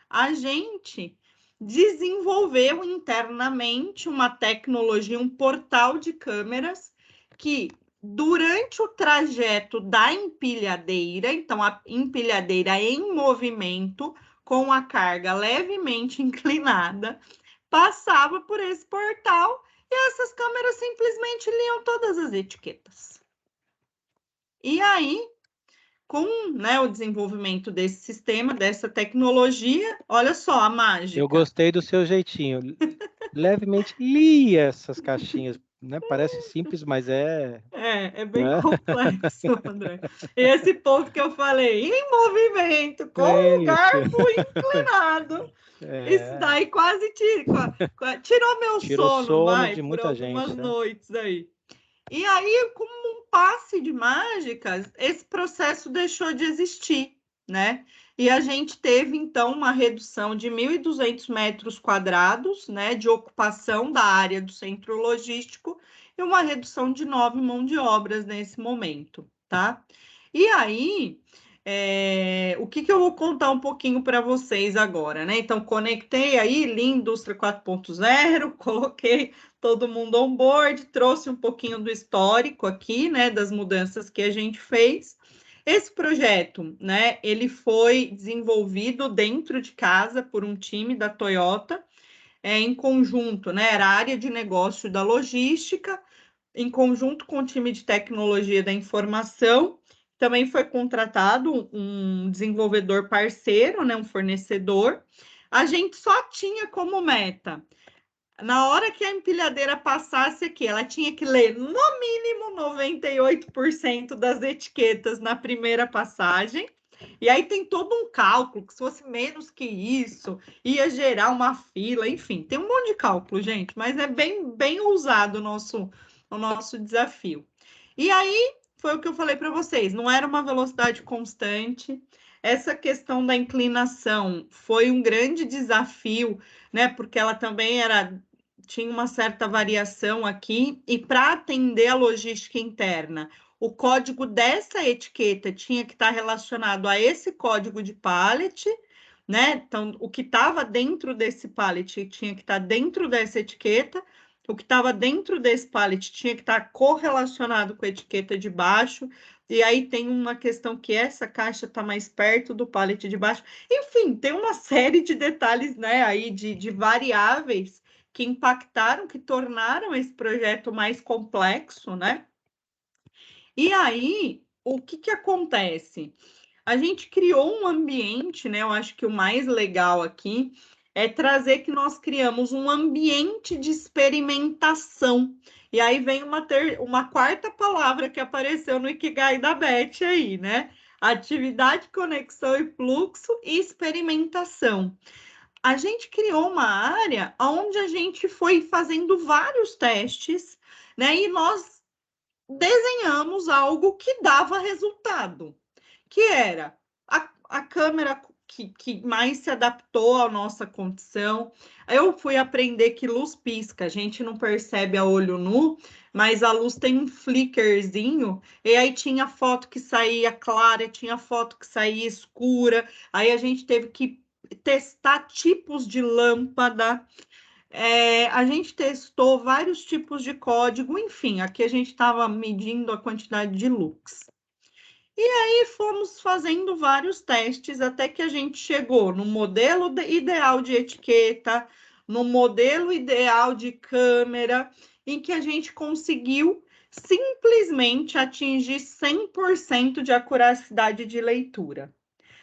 A gente desenvolveu internamente uma tecnologia, um portal de câmeras que, durante o trajeto da empilhadeira, então a empilhadeira em movimento, com a carga levemente inclinada, passava por esse portal e essas câmeras simplesmente liam todas as etiquetas. E aí, com, né, o desenvolvimento desse sistema, dessa tecnologia, olha só a mágica. Eu gostei do seu jeitinho. Levemente lia essas caixinhas, né? Parece simples, mas é... É bem complexo, André. Esse ponto que eu falei, em movimento, com o garfo inclinado. Isso daí quase tirou meu sono, vai, de por muita algumas gente, noites aí. E aí, como um passe de mágicas, esse processo deixou de existir, né? E a gente teve, então, uma redução de 1.200 metros quadrados, né, de ocupação da área do centro logístico e uma redução de 9 mãos de obras nesse momento, tá? E aí, o que eu vou contar um pouquinho para vocês agora, né? Então, conectei aí Lean Indústria 4.0, coloquei todo mundo on board, trouxe um pouquinho do histórico aqui, né, das mudanças que a gente fez. Esse projeto, né, ele foi desenvolvido dentro de casa por um time da Toyota, em conjunto, né, era a área de negócio da logística, em conjunto com o time de tecnologia da informação. Também foi contratado um desenvolvedor parceiro, né, um fornecedor. A gente só tinha como meta, na hora que a empilhadeira passasse aqui, ela tinha que ler no mínimo 98% das etiquetas na primeira passagem. E aí tem todo um cálculo, que se fosse menos que isso, ia gerar uma fila, enfim, tem um monte de cálculo, gente, mas é bem ousado o nosso desafio. E aí, foi o que eu falei para vocês, não era uma velocidade constante, essa questão da inclinação foi um grande desafio, né, porque ela também tinha uma certa variação aqui, e para atender a logística interna, o código dessa etiqueta tinha que estar relacionado a esse código de pallet, né? Então, o que estava dentro desse pallet tinha que estar dentro dessa etiqueta, o que estava dentro desse pallet tinha que estar correlacionado com a etiqueta de baixo, e aí tem uma questão que essa caixa está mais perto do pallet de baixo. Enfim, tem uma série de detalhes, né, aí de variáveis que impactaram, que tornaram esse projeto mais complexo, né? E aí, o que acontece? A gente criou um ambiente, né? Eu acho que o mais legal aqui é trazer que nós criamos um ambiente de experimentação. E aí vem uma quarta palavra que apareceu no Ikigai da Beth aí, né? Atividade, conexão e fluxo e experimentação. A gente criou uma área onde a gente foi fazendo vários testes, né? E nós desenhamos algo que dava resultado, que era a câmera que mais se adaptou à nossa condição. Eu fui aprender que luz pisca, a gente não percebe a olho nu, mas a luz tem um flickerzinho, e aí tinha foto que saía clara, tinha foto que saía escura, aí a gente teve que testar tipos de lâmpada, a gente testou vários tipos de código, enfim, aqui a gente estava medindo a quantidade de lux. E aí fomos fazendo vários testes até que a gente chegou no modelo ideal de etiqueta, no modelo ideal de câmera, em que a gente conseguiu simplesmente atingir 100% de acuracidade de leitura.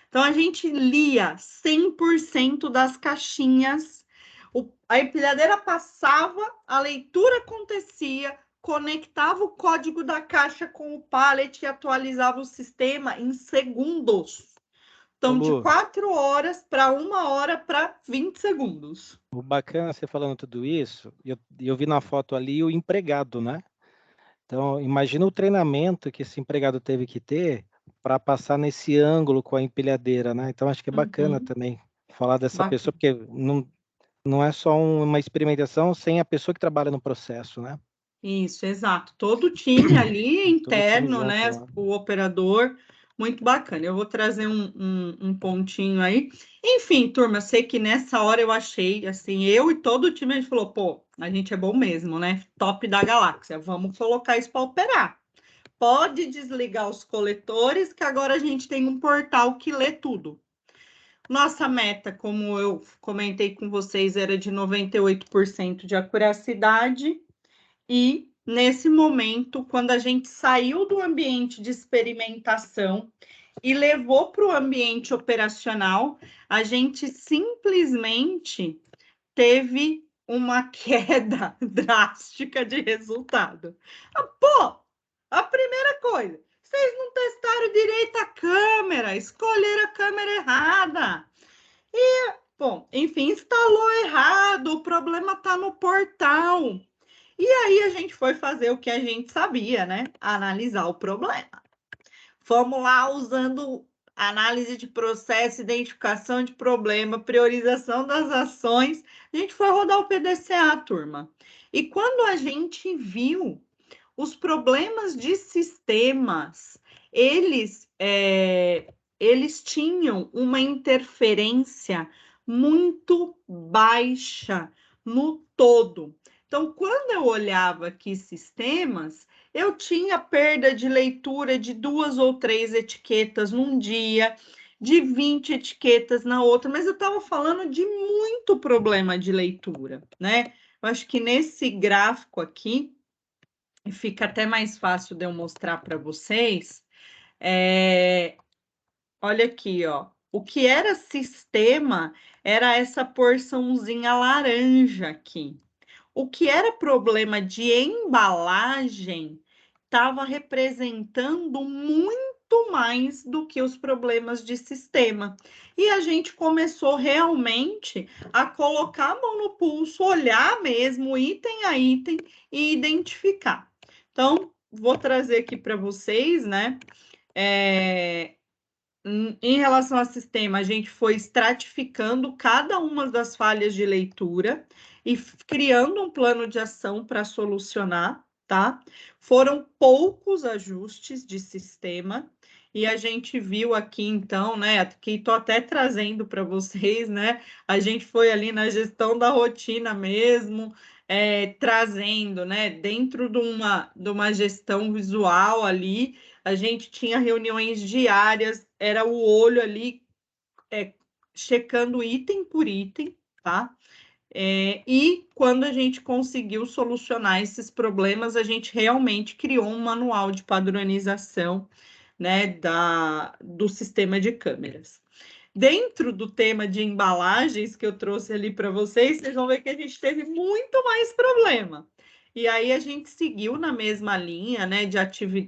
Então, a gente lia 100% das caixinhas, a empilhadeira passava, a leitura acontecia, conectava o código da caixa com o pallet e atualizava o sistema em segundos. Então, de 4 horas para 1 hora para 20 segundos. O bacana você falando tudo isso, eu vi na foto ali o empregado, né? Então, imagina o treinamento que esse empregado teve que ter para passar nesse ângulo com a empilhadeira, né? Então, acho que é bacana também falar dessa pessoa, porque não é só uma experimentação sem a pessoa que trabalha no processo, né? Isso, exato. Todo o time ali interno, né? O operador, muito bacana. Eu vou trazer um pontinho aí. Enfim, turma, eu sei que nessa hora eu achei, assim, eu e todo o time, a gente falou, pô, a gente é bom mesmo, né? Top da galáxia, vamos colocar isso para operar. Pode desligar os coletores, que agora a gente tem um portal que lê tudo. Nossa meta, como eu comentei com vocês, era de 98% de acuracidade. E, nesse momento, quando a gente saiu do ambiente de experimentação e levou para o ambiente operacional, a gente simplesmente teve uma queda drástica de resultado. Pô, a primeira coisa, vocês não testaram direito a câmera, escolheram a câmera errada. E, bom, enfim, instalou errado, o problema está no portal. E aí a gente foi fazer o que a gente sabia, né? Analisar o problema. Fomos lá usando análise de processo, identificação de problema, priorização das ações. A gente foi rodar o PDCA, turma. E quando a gente viu os problemas de sistemas, eles tinham uma interferência muito baixa no todo. Então, quando eu olhava aqui sistemas, eu tinha perda de leitura de 2 ou 3 etiquetas num dia, de 20 etiquetas na outra, mas eu estava falando de muito problema de leitura, né? Eu acho que nesse gráfico aqui, fica até mais fácil de eu mostrar para vocês. Olha aqui, ó. O que era sistema era essa porçãozinha laranja aqui. O que era problema de embalagem estava representando muito mais do que os problemas de sistema. E a gente começou realmente a colocar a mão no pulso, olhar mesmo item a item e identificar. Então, vou trazer aqui para vocês, né? Em relação ao sistema, a gente foi estratificando cada uma das falhas de leitura e criando um plano de ação para solucionar, tá? Foram poucos ajustes de sistema e a gente viu aqui, então, né? Que estou até trazendo para vocês, né? A gente foi ali na gestão da rotina mesmo, trazendo, né? Dentro de uma gestão visual ali, a gente tinha reuniões diárias, era o olho ali checando item por item, tá? E quando a gente conseguiu solucionar esses problemas, a gente realmente criou um manual de padronização, né, do sistema de câmeras. Dentro do tema de embalagens que eu trouxe ali para vocês, vocês vão ver que a gente teve muito mais problema. E aí a gente seguiu na mesma linha, né,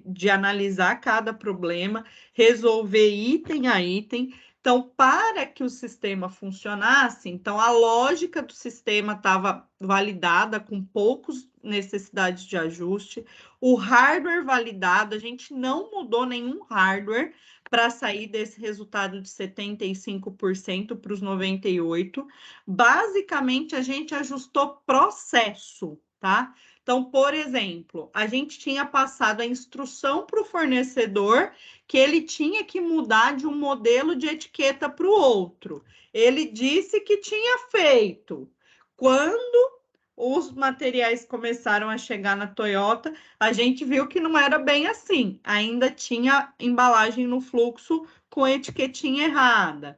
de analisar cada problema, resolver item a item. Então, para que o sistema funcionasse, então a lógica do sistema estava validada com poucas necessidades de ajuste, o hardware validado, a gente não mudou nenhum hardware para sair desse resultado de 75% para os 98%. Basicamente, a gente ajustou processo, tá? Então, por exemplo, a gente tinha passado a instrução para o fornecedor que ele tinha que mudar de um modelo de etiqueta para o outro. Ele disse que tinha feito. Quando os materiais começaram a chegar na Toyota, a gente viu que não era bem assim. Ainda tinha embalagem no fluxo com etiquetinha errada.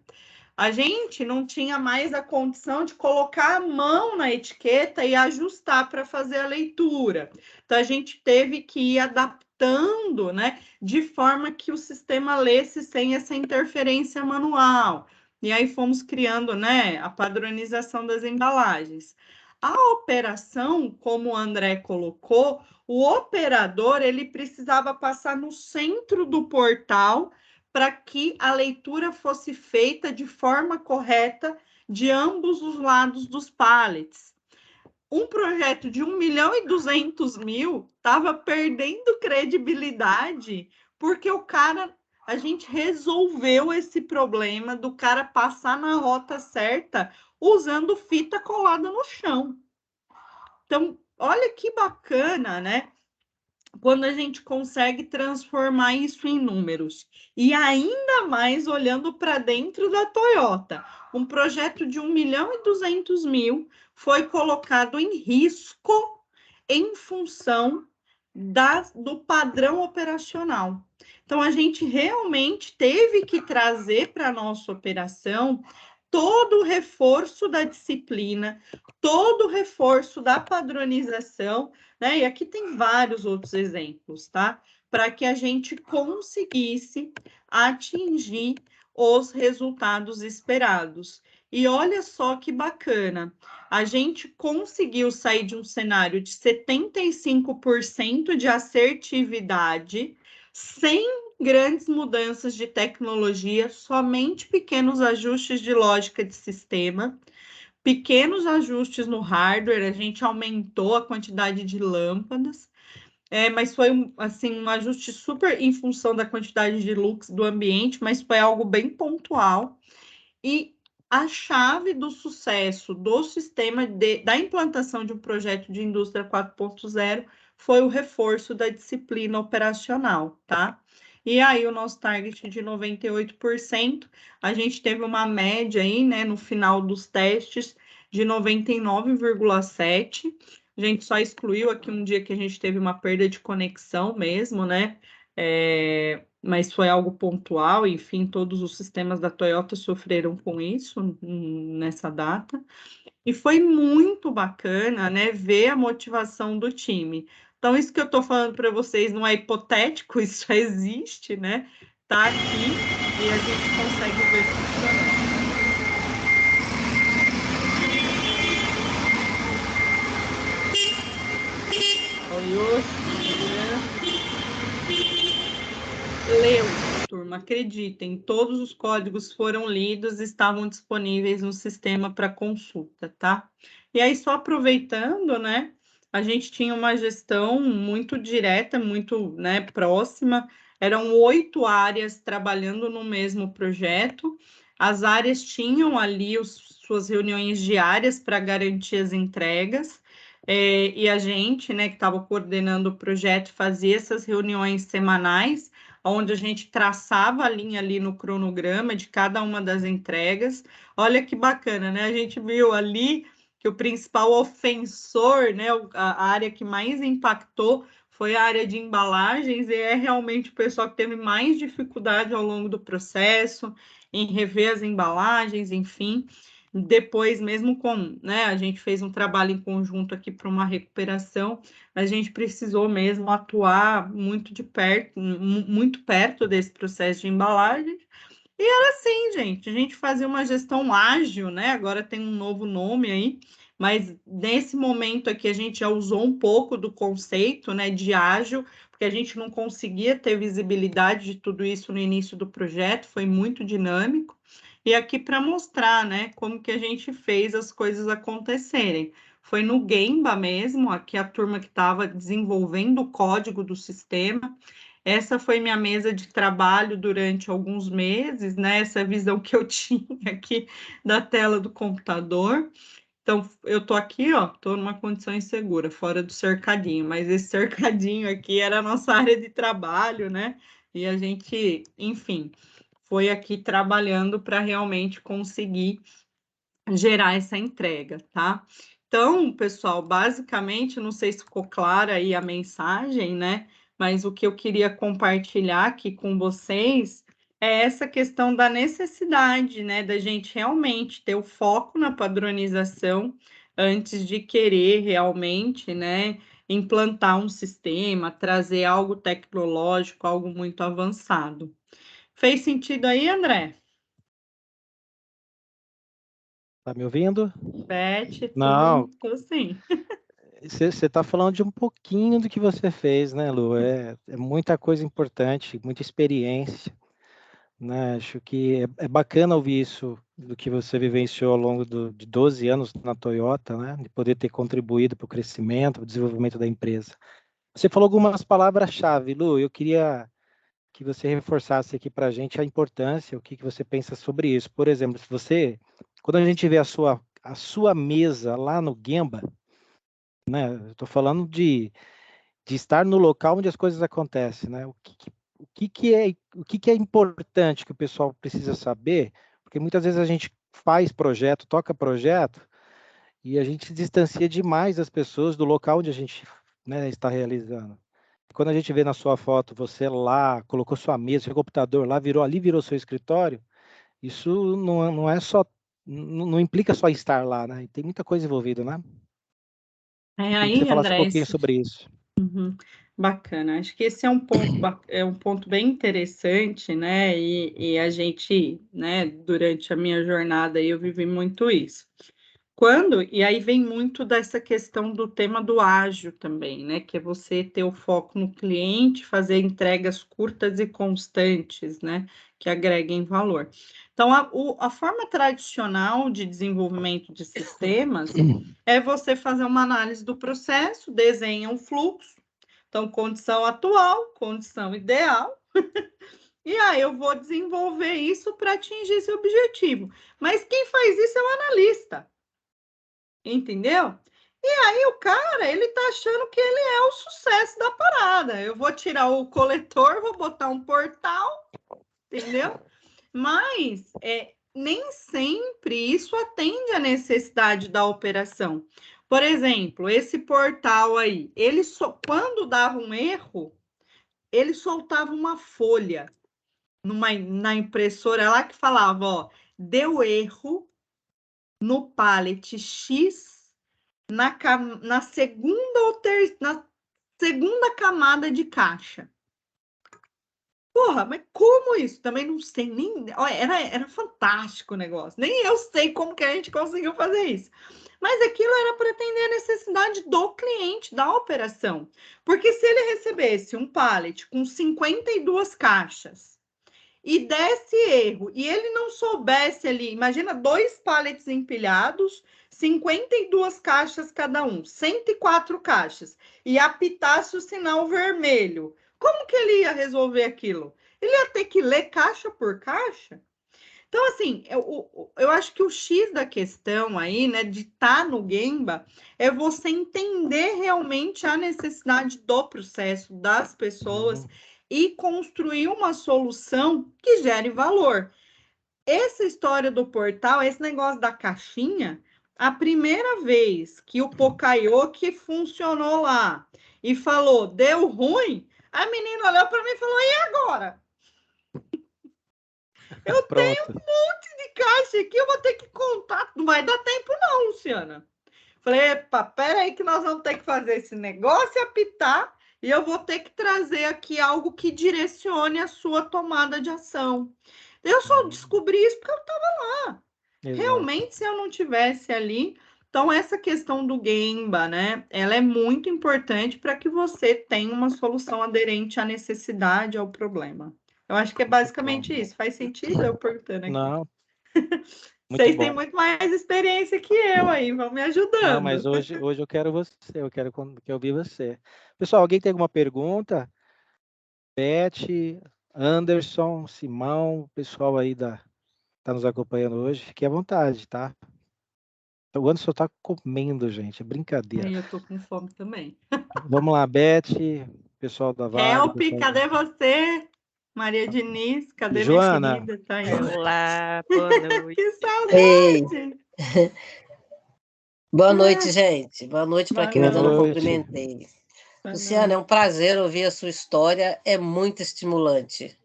A gente não tinha mais a condição de colocar a mão na etiqueta e ajustar para fazer a leitura. Então, a gente teve que ir adaptando, né, de forma que o sistema lesse sem essa interferência manual. E aí fomos criando, né, a padronização das embalagens. A operação, como o André colocou, o operador ele precisava passar no centro do portal para que a leitura fosse feita de forma correta de ambos os lados dos pallets. Um projeto de 1.200.000 estava perdendo credibilidade porque a gente resolveu esse problema do cara passar na rota certa usando fita colada no chão. Então, olha que bacana, né? Quando a gente consegue transformar isso em números. E ainda mais olhando para dentro da Toyota. Um projeto de 1.200.000 foi colocado em risco em função do padrão operacional. Então, a gente realmente teve que trazer para a nossa operação todo o reforço da disciplina, todo o reforço da padronização, né? E aqui tem vários outros exemplos, tá? para que a gente conseguisse atingir os resultados esperados. E olha só que bacana, a gente conseguiu sair de um cenário de 75% de assertividade, sem grandes mudanças de tecnologia, somente pequenos ajustes de lógica de sistema, pequenos ajustes no hardware, a gente aumentou a quantidade de lâmpadas, mas foi assim, um ajuste super em função da quantidade de lux do ambiente, mas foi algo bem pontual. E a chave do sucesso do sistema da implantação de um projeto de indústria 4.0 foi o reforço da disciplina operacional, tá? E aí o nosso target de 98%, a gente teve uma média aí, né, no final dos testes de 99,7%. A gente só excluiu aqui um dia que a gente teve uma perda de conexão mesmo, né? Mas foi algo pontual, enfim, todos os sistemas da Toyota sofreram com isso nessa data. E foi muito bacana, né, ver a motivação do time. Então, isso que eu estou falando para vocês não é hipotético, isso já existe, né? Tá aqui e a gente consegue ver funcionando. Leu, turma, acreditem, todos os códigos foram lidos e estavam disponíveis no sistema para consulta, tá? E aí, só aproveitando, né, a gente tinha uma gestão muito direta, muito, né, próxima, eram 8 áreas trabalhando no mesmo projeto, as áreas tinham ali suas reuniões diárias para garantir as entregas, e a gente, né, que estava coordenando o projeto, fazia essas reuniões semanais, onde a gente traçava a linha ali no cronograma de cada uma das entregas. Olha que bacana, né? A gente viu ali que o principal ofensor, né, a área que mais impactou foi a área de embalagens, e é realmente o pessoal que teve mais dificuldade ao longo do processo, em rever as embalagens, enfim. Depois, mesmo com, né, a gente fez um trabalho em conjunto aqui para uma recuperação, a gente precisou mesmo atuar muito de perto, muito perto desse processo de embalagem. E era assim, gente, a gente fazia uma gestão ágil, né? Agora tem um novo nome aí, mas nesse momento aqui a gente já usou um pouco do conceito, né, de ágil, porque a gente não conseguia ter visibilidade de tudo isso no início do projeto, foi muito dinâmico. E aqui para mostrar, né, como que a gente fez as coisas acontecerem. Foi no Gemba mesmo, aqui a turma que estava desenvolvendo o código do sistema. Essa foi minha mesa de trabalho durante alguns meses, né? Essa visão que eu tinha aqui da tela do computador. Então, eu estou aqui, ó, estou numa condição insegura, fora do cercadinho, mas esse cercadinho aqui era a nossa área de trabalho, né? E a gente, enfim, foi aqui trabalhando para realmente conseguir gerar essa entrega, tá? Então, pessoal, basicamente, não sei se ficou clara aí a mensagem, né? Mas o que eu queria compartilhar aqui com vocês é essa questão da necessidade, né, da gente realmente ter o foco na padronização antes de querer realmente, né, implantar um sistema, trazer algo tecnológico, algo muito avançado. Fez sentido aí, André? Tá me ouvindo? Beth, Não. tô sim. Você está falando de um pouquinho do que você fez, né, Lu? É muita coisa importante, muita experiência, né? Acho que é bacana ouvir isso do que você vivenciou ao longo de 12 anos na Toyota, né? De poder ter contribuído para o crescimento, para o desenvolvimento da empresa. Você falou algumas palavras-chave, Lu. Eu queria que você reforçasse aqui para a gente a importância, o que você pensa sobre isso. Por exemplo, quando a gente vê a sua mesa lá no Gemba, né? Eu estou falando de estar no local onde as coisas acontecem, né? O que é importante que o pessoal precisa saber, porque muitas vezes a gente faz projeto, toca projeto, e a gente se distancia demais das pessoas do local onde a gente, né, está realizando. Quando a gente vê na sua foto você lá, colocou sua mesa, seu computador lá, virou seu escritório, isso não é só, não implica só estar lá, né? Tem muita coisa envolvida, né? É Queria que aí, você falasse um André, pouquinho sobre isso. Bacana, acho que esse é um ponto bem interessante, né? E a gente, né, durante a minha jornada eu vivi muito isso. E aí vem muito dessa questão do tema do ágil também, né? Que é você ter o foco no cliente, fazer entregas curtas e constantes, né? Que agreguem valor. Então, a forma tradicional de desenvolvimento de sistemas é você fazer uma análise do processo, desenha um fluxo, então, condição atual, condição ideal, e aí eu vou desenvolver isso para atingir esse objetivo. Mas quem faz isso é o analista. Entendeu? E aí o cara, ele tá achando que ele é o sucesso da parada. Eu vou tirar o coletor, vou botar um portal, entendeu? Mas nem sempre isso atende à necessidade da operação. Por exemplo, esse portal aí, quando dava um erro, ele soltava uma folha na impressora lá que falava, ó, deu erro no pallet X na segunda camada de caixa. Porra, mas como isso? Também não sei nem. Olha, era fantástico o negócio. Nem eu sei como que a gente conseguiu fazer isso. Mas aquilo era para atender a necessidade do cliente, da operação. Porque se ele recebesse um pallet com 52 caixas e desse erro, e ele não soubesse ali, imagina 2 pallets empilhados, 52 caixas cada um, 104 caixas, e apitasse o sinal vermelho, como que ele ia resolver aquilo? Ele ia ter que ler caixa por caixa? Então, assim, eu acho que o X da questão aí, né, de estar no Gemba, é você entender realmente a necessidade do processo, das pessoas, e construir uma solução que gere valor. Essa história do portal, esse negócio da caixinha, a primeira vez que o Pocayoke funcionou lá e falou, deu ruim, a menina olhou para mim e falou, e agora? Eu tenho um monte de caixa aqui, eu vou ter que contar. Não vai dar tempo não, Luciana. Falei, epa, peraí que nós vamos ter que fazer esse negócio e apitar, e eu vou ter que trazer aqui algo que direcione a sua tomada de ação. Eu só descobri isso porque eu estava lá. Exato. Realmente, se eu não tivesse ali... Então, essa questão do Gemba, né? Ela é muito importante para que você tenha uma solução aderente à necessidade, ao problema. Eu acho que é basicamente isso. Faz sentido eu perguntando aqui? Não. Vocês têm muito mais experiência que eu aí, vão me ajudando. Não, mas hoje eu quero você, eu quero ouvir você. Pessoal, alguém tem alguma pergunta? Beth, Anderson, Simão, pessoal aí tá nos acompanhando hoje, fique à vontade, tá? O Anderson tá comendo, gente, é brincadeira. Eu tô com fome também. Vamos lá, Beth, pessoal da Vale. Help, cadê você? Maria Diniz, cadê Joana? Minha querida? Tá aí. Olá, boa noite. Que saudade! Boa noite, gente. Boa noite para quem ainda não cumprimentei. Luciana, é um prazer ouvir a sua história, é muito estimulante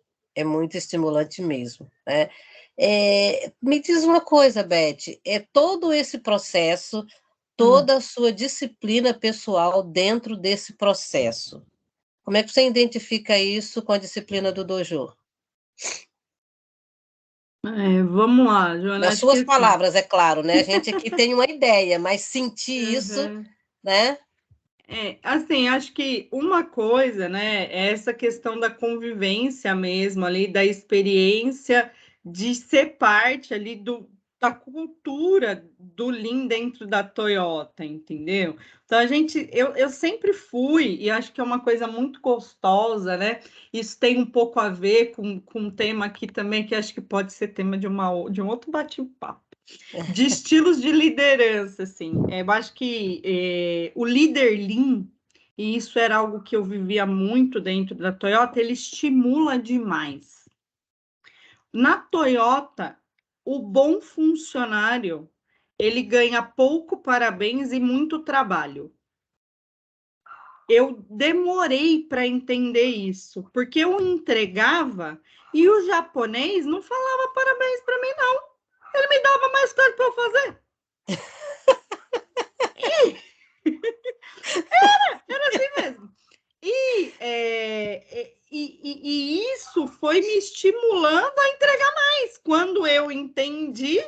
mesmo, né? Me diz uma coisa, Beth, todo esse processo, toda a sua disciplina pessoal dentro desse processo, como é que você identifica isso com a disciplina do Dojo? Vamos lá, Joana. Nas suas palavras, é claro, né? A gente aqui tem uma ideia, mas sentir isso, né? Assim, acho que uma coisa, né, é essa questão da convivência mesmo ali, da experiência de ser parte ali da cultura do Lean dentro da Toyota, entendeu? Então, eu sempre fui, e acho que é uma coisa muito gostosa, né? Isso tem um pouco a ver com um tema aqui também, que acho que pode ser tema de um outro bate-papo. De estilos de liderança, assim. Eu acho que o líder Lean, e isso era algo que eu vivia muito dentro da Toyota, ele estimula demais. Na Toyota, o bom funcionário, ele ganha pouco parabéns e muito trabalho. Eu demorei para entender isso, porque eu entregava e o japonês não falava parabéns para mim, não. Ele me dava mais coisa para eu fazer. Era assim mesmo. E isso foi me estimulando a entregar mais. Quando eu entendi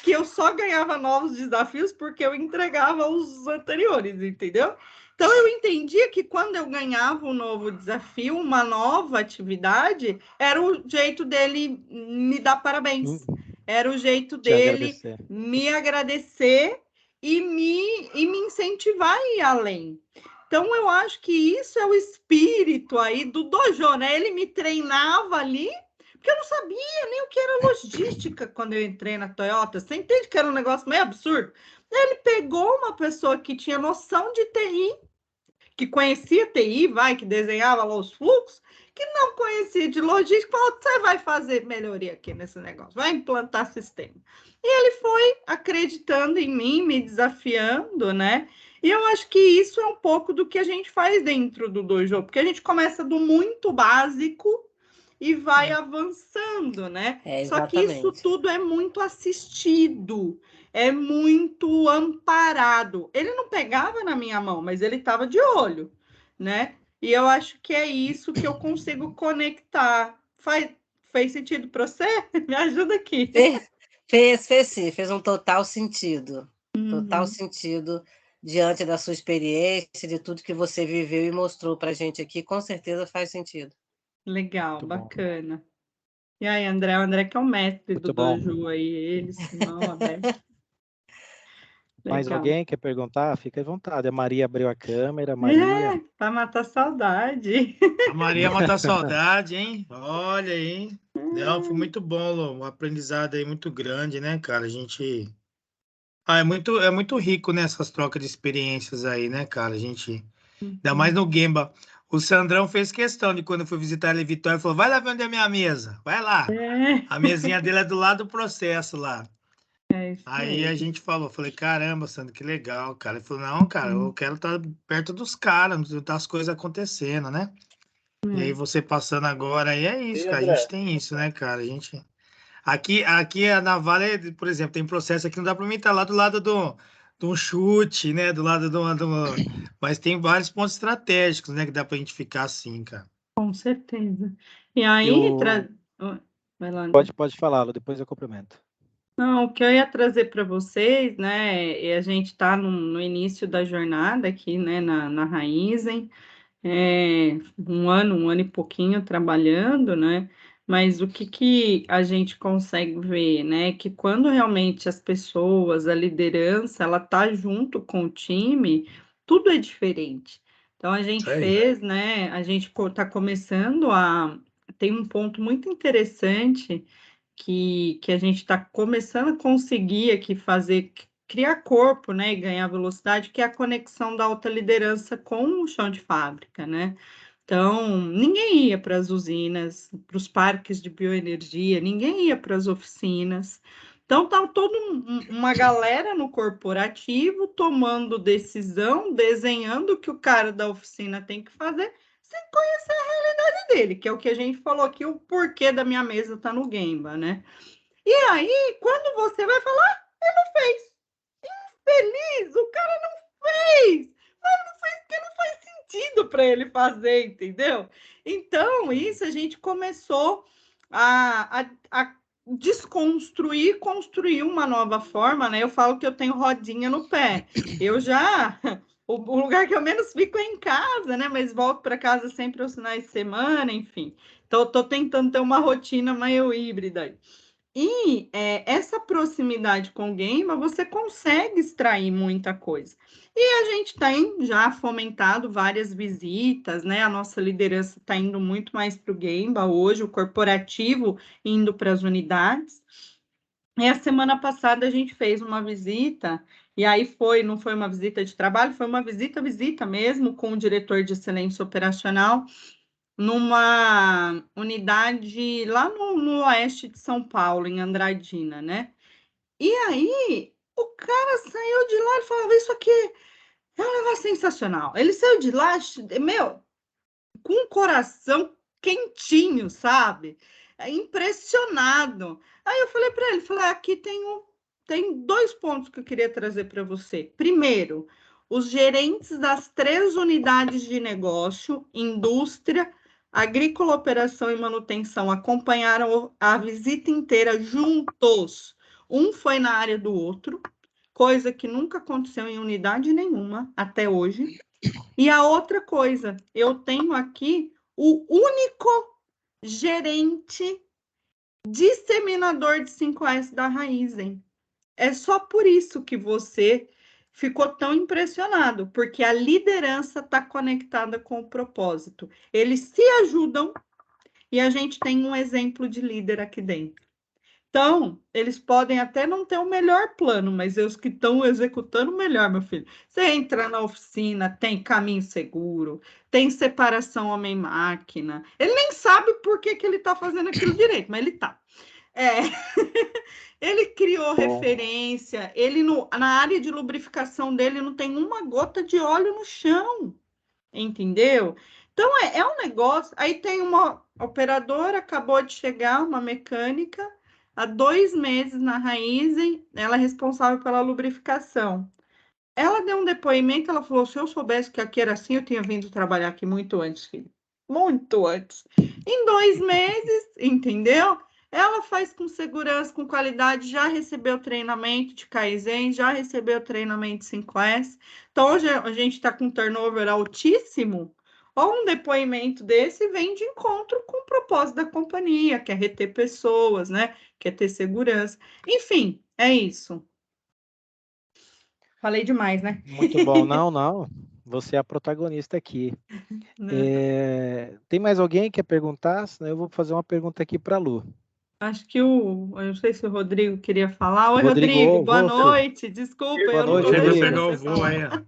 que eu só ganhava novos desafios porque eu entregava os anteriores, entendeu? Então, eu entendia que quando eu ganhava um novo desafio, uma nova atividade, era o jeito dele me dar parabéns. Era o jeito dele me agradecer e me incentivar a ir além. Então, eu acho que isso é o espírito aí do dojo, né? Ele me treinava ali, porque eu não sabia nem o que era logística quando eu entrei na Toyota. Você entende que era um negócio meio absurdo? Ele pegou uma pessoa que tinha noção de TI, que conhecia TI, que desenhava lá os fluxos, que não conhecia de logística, falou: você vai fazer melhoria aqui nesse negócio, vai implantar sistema. E ele foi acreditando em mim, me desafiando, né? E eu acho que isso é um pouco do que a gente faz dentro do dojo, porque a gente começa do muito básico e vai avançando, né? Só que isso tudo é muito assistido, é muito amparado. Ele não pegava na minha mão, mas ele estava de olho, né? E eu acho que é isso que eu consigo conectar. Fez sentido para você? Me ajuda aqui. Fez sim, fez um total sentido. Total sentido diante da sua experiência, de tudo que você viveu e mostrou para a gente aqui, com certeza faz sentido. Legal, muito bacana. Bom. E aí, André? O André que é o mestre muito do dojo aí, ele, Simão, Aberto. Mais alguém quer perguntar? Fica à vontade. A Maria abriu a câmera. Maria. Para matar saudade. A Maria mata saudade, hein? Olha aí. Não, foi muito bom, Lô. Um aprendizado aí muito grande, né, cara? A gente... é muito rico, né, essas trocas de experiências aí, né, cara? A gente... Ainda mais no Gemba. O Sandrão fez questão de, quando eu fui visitar ele em Vitória, falou: vai lá ver onde é a minha mesa. Vai lá. A mesinha dele é do lado do processo lá. Aí a gente falei: caramba, Sandro, que legal, cara. Ele falou: não, cara, eu quero estar perto dos caras, das coisas acontecendo, né? E aí você passando agora, aí é isso, cara. A gente tem isso, né, cara? A gente... Aqui na Vale, por exemplo, tem processo aqui, não dá para mim estar lá do lado de um chute, né? Do lado mas tem vários pontos estratégicos, né? Que dá para a gente ficar assim, cara. Com certeza. E aí... Vai lá, pode falá-lo, depois eu complemento. Não, o que eu ia trazer para vocês, né? E a gente está no início da jornada aqui, né? Na Raizen. Um ano e pouquinho trabalhando, né? Mas o que a gente consegue ver, né? Que quando realmente as pessoas, a liderança, ela tá junto com o time, tudo é diferente. Então a gente fez, né? A gente está começando a... Tem um ponto muito interessante que a gente está começando a conseguir aqui fazer, criar corpo, né, e ganhar velocidade, que é a conexão da alta liderança com o chão de fábrica, né? Então, ninguém ia para as usinas, para os parques de bioenergia, ninguém ia para as oficinas. Então, tá toda uma galera no corporativo tomando decisão, desenhando o que o cara da oficina tem que fazer, sem conhecer a realidade dele, que é o que a gente falou aqui, o porquê da minha mesa tá no Gemba, né? E aí, quando você vai falar, ele não fez. Infeliz, o cara não fez. Mas não fez porque não faz sentido para ele fazer, entendeu? Então, isso a gente começou a desconstruir, construir uma nova forma, né? Eu falo que eu tenho rodinha no pé. Eu já... O lugar que eu menos fico é em casa, né? Mas volto para casa sempre aos finais de semana, enfim. Então, estou tentando ter uma rotina meio híbrida aí. E essa proximidade com o Gemba, você consegue extrair muita coisa. E a gente tem já fomentado várias visitas, né? A nossa liderança está indo muito mais para o Gemba hoje, o corporativo indo para as unidades. E a semana passada a gente fez uma visita, e aí não foi uma visita de trabalho, foi uma visita mesmo com o diretor de excelência operacional, numa unidade lá no oeste de São Paulo, em Andradina, né? E aí, o cara saiu de lá e falava: isso aqui é um negócio sensacional. Ele saiu de lá, com o coração quentinho, sabe? Impressionado. Aí eu falei para ele, aqui tem 2 pontos que eu queria trazer para você. Primeiro, os gerentes das 3 unidades de negócio, indústria, agrícola, operação e manutenção, acompanharam a visita inteira juntos. Um foi na área do outro, coisa que nunca aconteceu em unidade nenhuma até hoje. E a outra coisa, eu tenho aqui o único gerente disseminador de 5S da Raizen. É só por isso que você ficou tão impressionado, porque a liderança está conectada com o propósito. Eles se ajudam e a gente tem um exemplo de líder aqui dentro. Então, eles podem até não ter o melhor plano, mas os que estão executando melhor, meu filho. Você entra na oficina, tem caminho seguro, tem separação homem-máquina. Ele nem sabe por que ele está fazendo aquilo direito, mas ele está. Ele criou referência, ele na área de lubrificação dele não tem uma gota de óleo no chão, entendeu? Então, é um negócio. Aí tem uma operadora, acabou de chegar, uma mecânica, há 2 meses na Raizen, ela é responsável pela lubrificação. Ela deu um depoimento, ela falou, se eu soubesse que aqui era assim, eu tinha vindo trabalhar aqui muito antes, filho. Muito antes. Em 2 meses, entendeu? Ela faz com segurança, com qualidade, já recebeu treinamento de Kaizen, já recebeu treinamento de 5S. Então, hoje a gente está com um turnover altíssimo. Ou um depoimento desse vem de encontro com o propósito da companhia, que é reter pessoas, né? Que é ter segurança. Enfim, é isso. Falei demais, né? Muito bom. Não. Você é a protagonista aqui. Tem mais alguém que quer perguntar? Senão eu vou fazer uma pergunta aqui para a Lu. Acho que eu não sei se o Rodrigo queria falar. Oi, Rodrigo, boa noite. Desculpa, boa noite, Rodrigo. Rodrigo. Pegar o voo aí.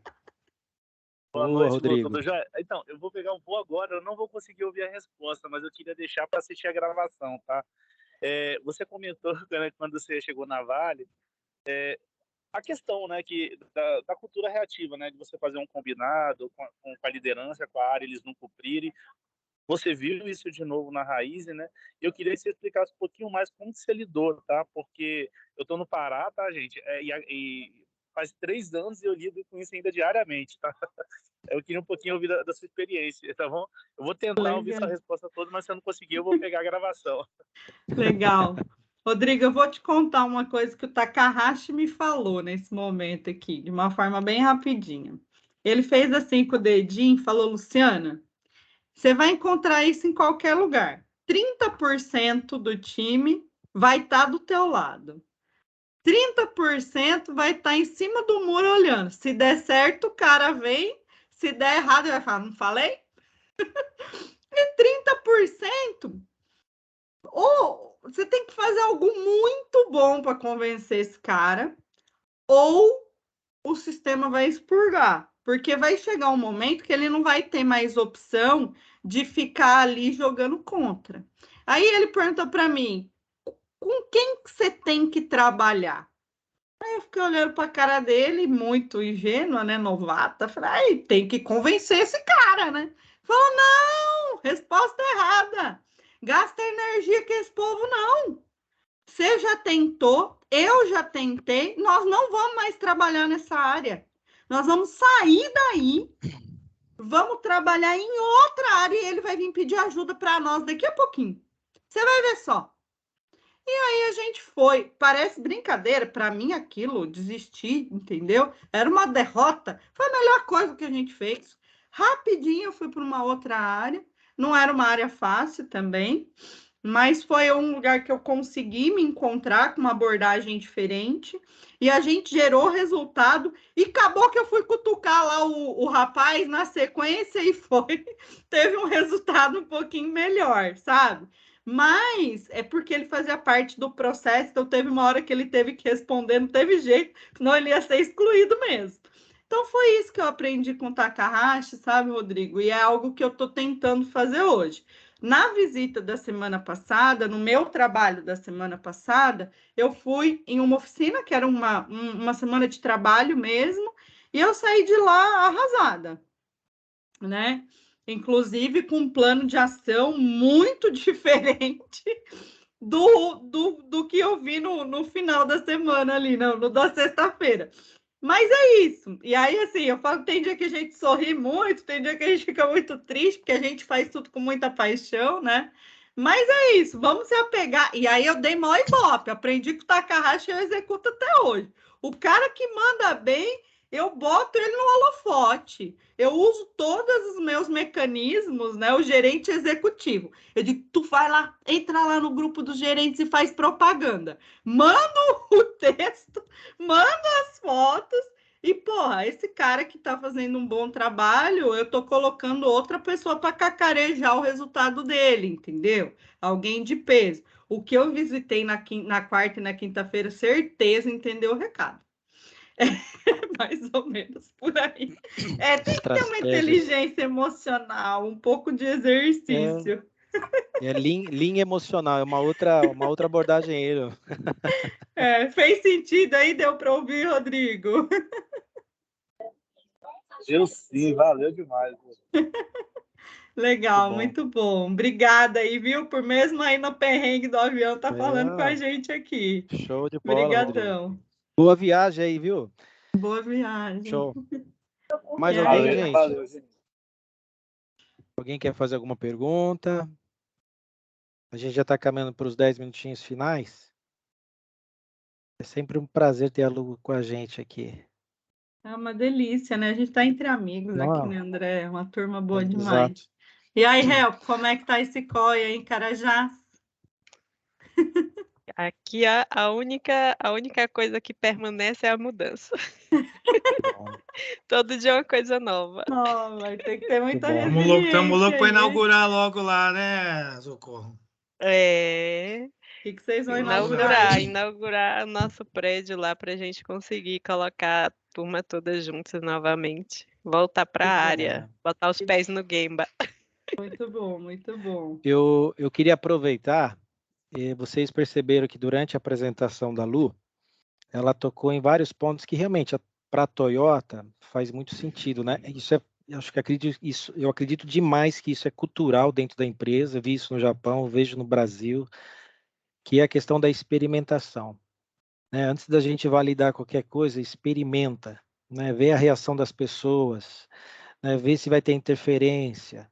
Boa noite, Rodrigo. Então, eu vou pegar um voo agora, eu não vou conseguir ouvir a resposta, mas eu queria deixar para assistir a gravação, tá? Você comentou, né, quando você chegou na Vale, a questão, né, da cultura reativa, né, de você fazer um combinado com a liderança, com a área, eles não cumprirem. Você viu isso de novo na Raizen, né? Eu queria que você explicasse um pouquinho mais como que você lidou, tá? Porque eu tô no Pará, tá, gente? E faz 3 anos e eu lido com isso ainda diariamente, tá? Eu queria um pouquinho ouvir da sua experiência, tá bom? Eu vou tentar ouvir sua resposta toda, mas se eu não conseguir, eu vou pegar a gravação. Legal. Rodrigo, eu vou te contar uma coisa que o Takahashi me falou nesse momento aqui, de uma forma bem rapidinha. Ele fez assim com o dedinho e falou, Luciana, você vai encontrar isso em qualquer lugar. 30% do time vai estar do teu lado. 30% vai estar em cima do muro olhando. Se der certo, o cara vem. Se der errado, ele vai falar, não falei? E 30%... Ou você tem que fazer algo muito bom para convencer esse cara, ou o sistema vai expurgar. Porque vai chegar um momento que ele não vai ter mais opção de ficar ali jogando contra. Aí ele perguntou para mim, com quem que você tem que trabalhar? Aí eu fiquei olhando para a cara dele, muito ingênua, né, novata. Falei, tem que convencer esse cara, né? Falou, não, resposta errada. Gasta energia que esse povo não. Você já tentou, eu já tentei, nós não vamos mais trabalhar nessa área. Nós vamos sair daí, vamos trabalhar em outra área e ele vai vir pedir ajuda para nós daqui a pouquinho. Você vai ver só. E aí a gente foi. Parece brincadeira, para mim aquilo, desistir, entendeu? Era uma derrota. Foi a melhor coisa que a gente fez. Rapidinho eu fui para uma outra área. Não era uma área fácil também, mas foi um lugar que eu consegui me encontrar com uma abordagem diferente e a gente gerou resultado e acabou que eu fui cutucar lá o rapaz na sequência e teve um resultado um pouquinho melhor, sabe? Mas é porque ele fazia parte do processo, então teve uma hora que ele teve que responder, não teve jeito, senão ele ia ser excluído mesmo. Então, foi isso que eu aprendi com o Takahashi, sabe, Rodrigo? E é algo que eu estou tentando fazer hoje. Na visita da semana passada, no meu trabalho da semana passada, eu fui em uma oficina, que era uma semana de trabalho mesmo, e eu saí de lá arrasada, né? Inclusive com um plano de ação muito diferente do que eu vi no final da semana ali, no da sexta-feira. Mas é isso. E aí, assim, eu falo, tem dia que a gente sorri muito, tem dia que a gente fica muito triste, porque a gente faz tudo com muita paixão, né? Mas é isso, vamos se apegar. E aí eu dei mó ibope, aprendi que o Takahashi eu executo até hoje. O cara que manda bem, eu boto ele no holofote. Eu uso todos os meus mecanismos, né? O gerente executivo. Eu digo, tu vai lá, entra lá no grupo dos gerentes e faz propaganda. Manda o texto, manda as fotos e, porra, esse cara que tá fazendo um bom trabalho, eu tô colocando outra pessoa para cacarejar o resultado dele, entendeu? Alguém de peso. O que eu visitei na quarta e na quinta-feira, certeza entendeu o recado. É mais ou menos por aí. Tem que ter uma inteligência emocional, um pouco de exercício. Lean emocional, é uma outra abordagem aí. Fez sentido aí? Deu para ouvir, Rodrigo? Eu sim, valeu demais. Legal, muito bom. Obrigada aí, viu? Por mesmo aí no perrengue do avião, tá falando com a gente aqui. Show de bola, Obrigadão. Rodrigo. Boa viagem aí, viu? Boa viagem. Show. Mais alguém, gente? Valeu, gente? Alguém quer fazer alguma pergunta? A gente já está caminhando para os 10 minutinhos finais. É sempre um prazer ter a Lu com a gente aqui. É uma delícia, né? A gente está entre amigos aqui, né, André? É uma turma boa demais. Exato. E aí, Help, como é que tá esse COI aí em Carajás? Aqui a única coisa que permanece é a mudança. Todo dia é uma coisa nova. Vai ter que ter muita resiliência. Estamos loucos para inaugurar logo lá, né, Socorro? O que vocês vão inaugurar? Inaugurar o nosso prédio lá para a gente conseguir colocar a turma toda juntos novamente. Voltar para a área, botar os pés no Gemba. Muito bom, muito bom. Eu queria aproveitar, vocês perceberam que durante a apresentação da Lu, ela tocou em vários pontos que realmente para a Toyota faz muito sentido, né? Eu acredito demais que isso é cultural dentro da empresa, vi isso no Japão, vejo no Brasil, que é a questão da experimentação. Né? Antes da gente validar qualquer coisa, experimenta, né? Vê a reação das pessoas, né? Vê se vai ter interferência.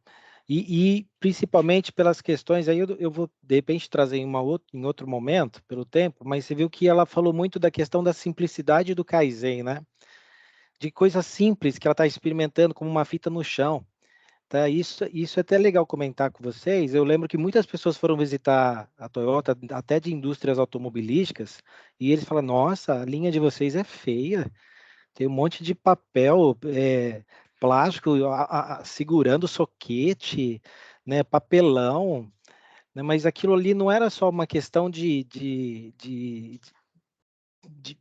E principalmente pelas questões, aí eu vou de repente trazer em outro momento, pelo tempo, mas você viu que ela falou muito da questão da simplicidade do Kaizen, né? De coisas simples que ela está experimentando, como uma fita no chão. Tá? Isso é até legal comentar com vocês. Eu lembro que muitas pessoas foram visitar a Toyota, até de indústrias automobilísticas, e eles falam, nossa, a linha de vocês é feia, tem um monte de papel, plástico segurando soquete, né, papelão, né, mas aquilo ali não era só uma questão de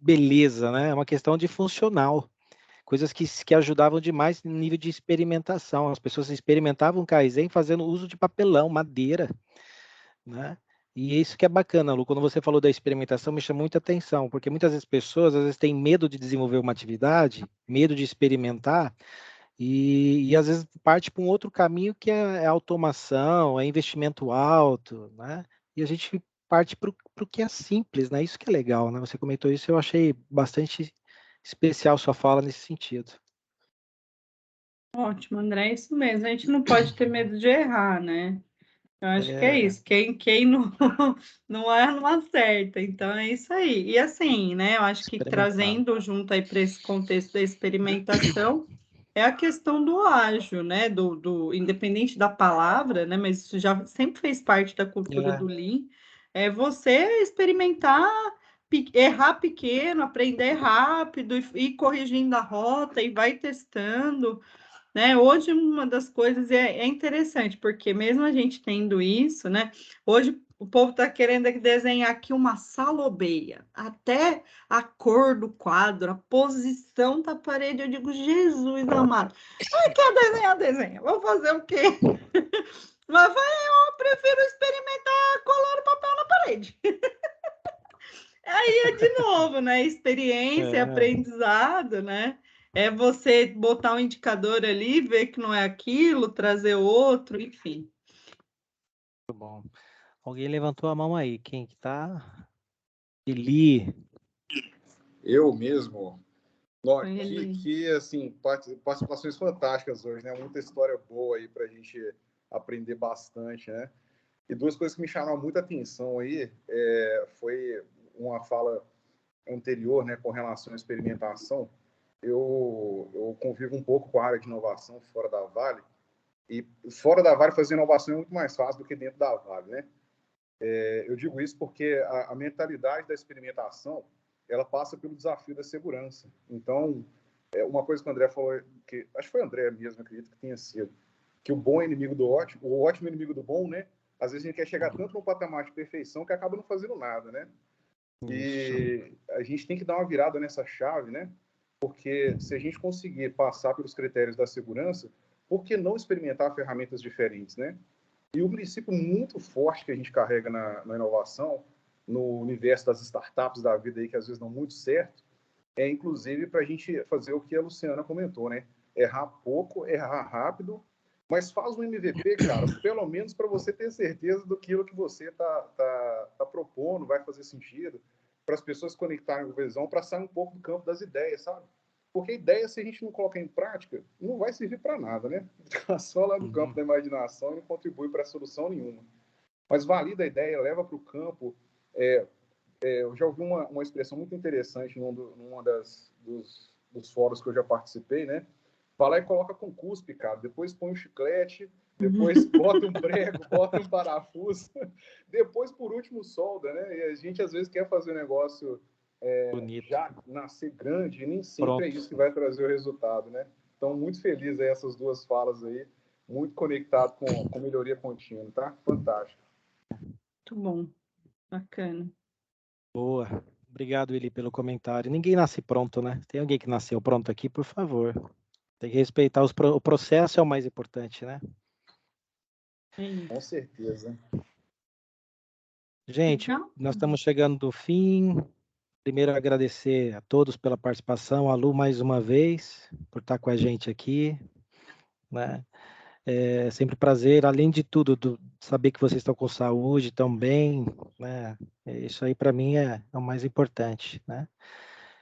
beleza, né, é uma questão de funcional. Coisas que ajudavam demais no nível de experimentação. As pessoas experimentavam o Kaizen fazendo uso de papelão, madeira, né? E isso que é bacana, Lu, quando você falou da experimentação, me chamou muita atenção, porque muitas vezes pessoas, às vezes, têm medo de desenvolver uma atividade, medo de experimentar, e às vezes parte para um outro caminho que é automação, é investimento alto, né? E a gente parte para o que é simples, né? Isso que é legal, né? Você comentou isso, eu achei bastante especial sua fala nesse sentido. Ótimo, André, é isso mesmo. A gente não pode ter medo de errar, né? Eu acho que é isso. Quem não erra, não acerta. Então, é isso aí. E assim, né? Eu acho que trazendo junto aí para esse contexto da experimentação, é a questão do ágil, né? Independente da palavra, né? Mas isso já sempre fez parte da cultura do Lean. É você experimentar, errar pequeno, aprender rápido, e ir corrigindo a rota e vai testando. Né? Hoje, uma das coisas é interessante, porque mesmo a gente tendo isso, né? Hoje o povo está querendo desenhar aqui uma salobeia, até a cor do quadro, a posição da parede. Eu digo, Jesus amado, quer desenhar, desenha. Vou fazer o quê? Mas eu prefiro experimentar colar o papel na parede. Aí é de novo, né? Experiência, aprendizado, né? É você botar um indicador ali, ver que não é aquilo, trazer outro, enfim. Muito bom. Alguém levantou a mão aí. Quem que tá? Eli. Eu mesmo. Assim, participações fantásticas hoje, né? Muita história boa aí para a gente aprender bastante, né? E duas coisas que me chamaram muita atenção aí foi uma fala anterior, né, com relação à experimentação. Eu convivo um pouco com a área de inovação fora da Vale, e fora da Vale fazer inovação é muito mais fácil do que dentro da Vale, né? Eu digo isso porque a mentalidade da experimentação, ela passa pelo desafio da segurança. Então, uma coisa que o André falou, que acho que foi o André mesmo, acredito que tenha sido, que o bom é inimigo do ótimo, o ótimo é inimigo do bom, né? Às vezes a gente quer chegar tanto no patamar de perfeição que acaba não fazendo nada, né? E a gente tem que dar uma virada nessa chave, né? Porque se a gente conseguir passar pelos critérios da segurança, por que não experimentar ferramentas diferentes, né? E um princípio muito forte que a gente carrega na inovação, no universo das startups da vida aí, que às vezes não muito certo, é inclusive para a gente fazer o que a Luciana comentou, né? Errar pouco, errar rápido, mas faz um MVP, cara, pelo menos para você ter certeza do que você tá propondo, vai fazer sentido, para as pessoas se conectarem com a visão, para sair um pouco do campo das ideias, sabe? Porque ideia, se a gente não colocar em prática, não vai servir para nada, né? Fica só lá no campo da imaginação e não contribui para solução nenhuma. Mas valida a ideia, leva para o campo. Eu já ouvi uma expressão muito interessante num dos fóruns que eu já participei, né? Vai lá e coloca com cuspe, cara. Depois põe um chiclete, depois bota um prego, bota um parafuso. Depois, por último, solda, né? E a gente, às vezes, quer fazer um negócio já nascer grande e nem sempre é isso que vai trazer o resultado, né? Então, muito feliz aí essas duas falas aí. Muito conectado com melhoria contínua, tá? Fantástico. Muito bom. Bacana. Boa. Obrigado, Eli, pelo comentário. Ninguém nasce pronto, né? Tem alguém que nasceu pronto aqui, por favor. Tem que respeitar o processo, é o mais importante, né? Com certeza. Gente, nós estamos chegando do fim. Primeiro, agradecer a todos pela participação. A Lu, mais uma vez, por estar com a gente aqui, né? É sempre prazer, além de tudo, saber que vocês estão com saúde, estão bem, né? Isso aí, para mim, é o mais importante, né?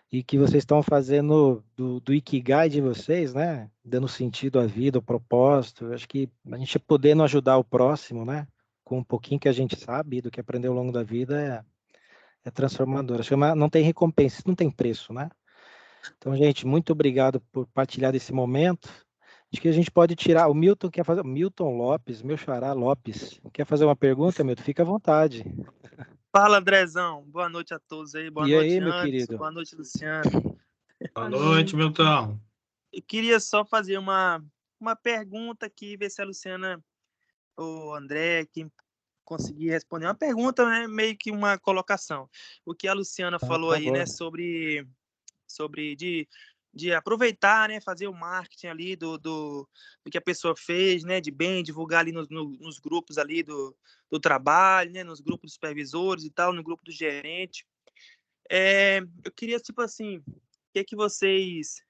E que vocês estão fazendo do Ikigai de vocês, né? Dando sentido à vida, o propósito. Acho que a gente podendo ajudar o próximo, né? Com um pouquinho que a gente sabe do que aprendeu ao longo da vida é transformador. Acho que não tem recompensa, não tem preço, né? Então, gente, muito obrigado por partilhar desse momento. Acho que a gente pode tirar. O Milton quer fazer. Milton Lopes, meu xará Lopes. Quer fazer uma pergunta, Milton? Fica à vontade. Fala, Andrezão. Boa noite a todos aí. Boa noite, aí, meu Anderson. querido? Boa noite, Luciano. Boa noite, Milton. Eu queria só fazer uma pergunta aqui, ver se a Luciana ou André, quem conseguir responder. Uma pergunta, né? Meio que uma colocação. O que a Luciana falou aí, né? Sobre de aproveitar, né, fazer o marketing ali do que a pessoa fez, né, de bem, divulgar ali nos grupos ali do trabalho, né, nos grupos dos supervisores e tal, no grupo do gerente. Eu queria, tipo assim, o que vocês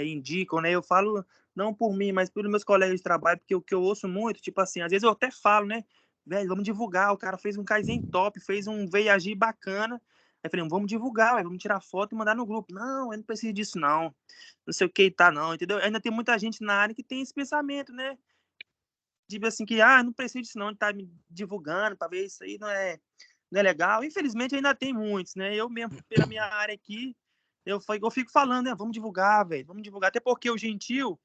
indicam, né? Eu falo não por mim, mas pelos meus colegas de trabalho, porque o que eu ouço muito, tipo assim, às vezes eu até falo, né, velho, vamos divulgar, o cara fez um Kaizen top, fez um VIAG bacana. Aí falei, vamos divulgar, vamos tirar foto e mandar no grupo. Não, eu não preciso disso, não. Não sei o que tá, não, entendeu? Ainda tem muita gente na área que tem esse pensamento, né? Tipo assim, que, não preciso disso, não, ele tá me divulgando para ver isso aí não é legal. Infelizmente, ainda tem muitos, né? Eu mesmo, pela minha área aqui, eu fico falando, né? Vamos divulgar, velho, vamos divulgar. Até porque o Gentil,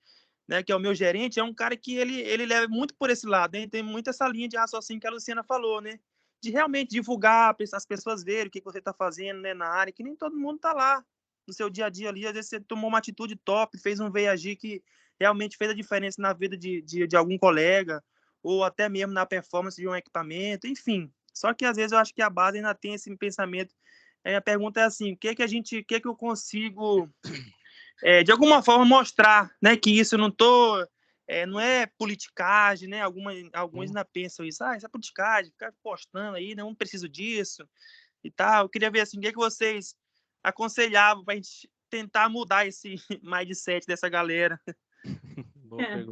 né, que é o meu gerente, é um cara que ele leva muito por esse lado, né? Tem muito essa linha de raciocínio que a Luciana falou, né? De realmente divulgar, as pessoas verem o que você está fazendo, né, na área, que nem todo mundo está lá no seu dia a dia ali. Às vezes você tomou uma atitude top, fez um VIAG que realmente fez a diferença na vida de algum colega, ou até mesmo na performance de um equipamento, enfim. Só que às vezes eu acho que a base ainda tem esse pensamento. A pergunta é assim, o que eu consigo, de alguma forma, mostrar, né, que isso eu não estou... não é politicagem, né? Alguns ainda pensam isso. Isso é politicagem, ficar postando aí, não preciso disso e tal. Eu queria ver assim, o que vocês aconselhavam para a gente tentar mudar esse mindset dessa galera.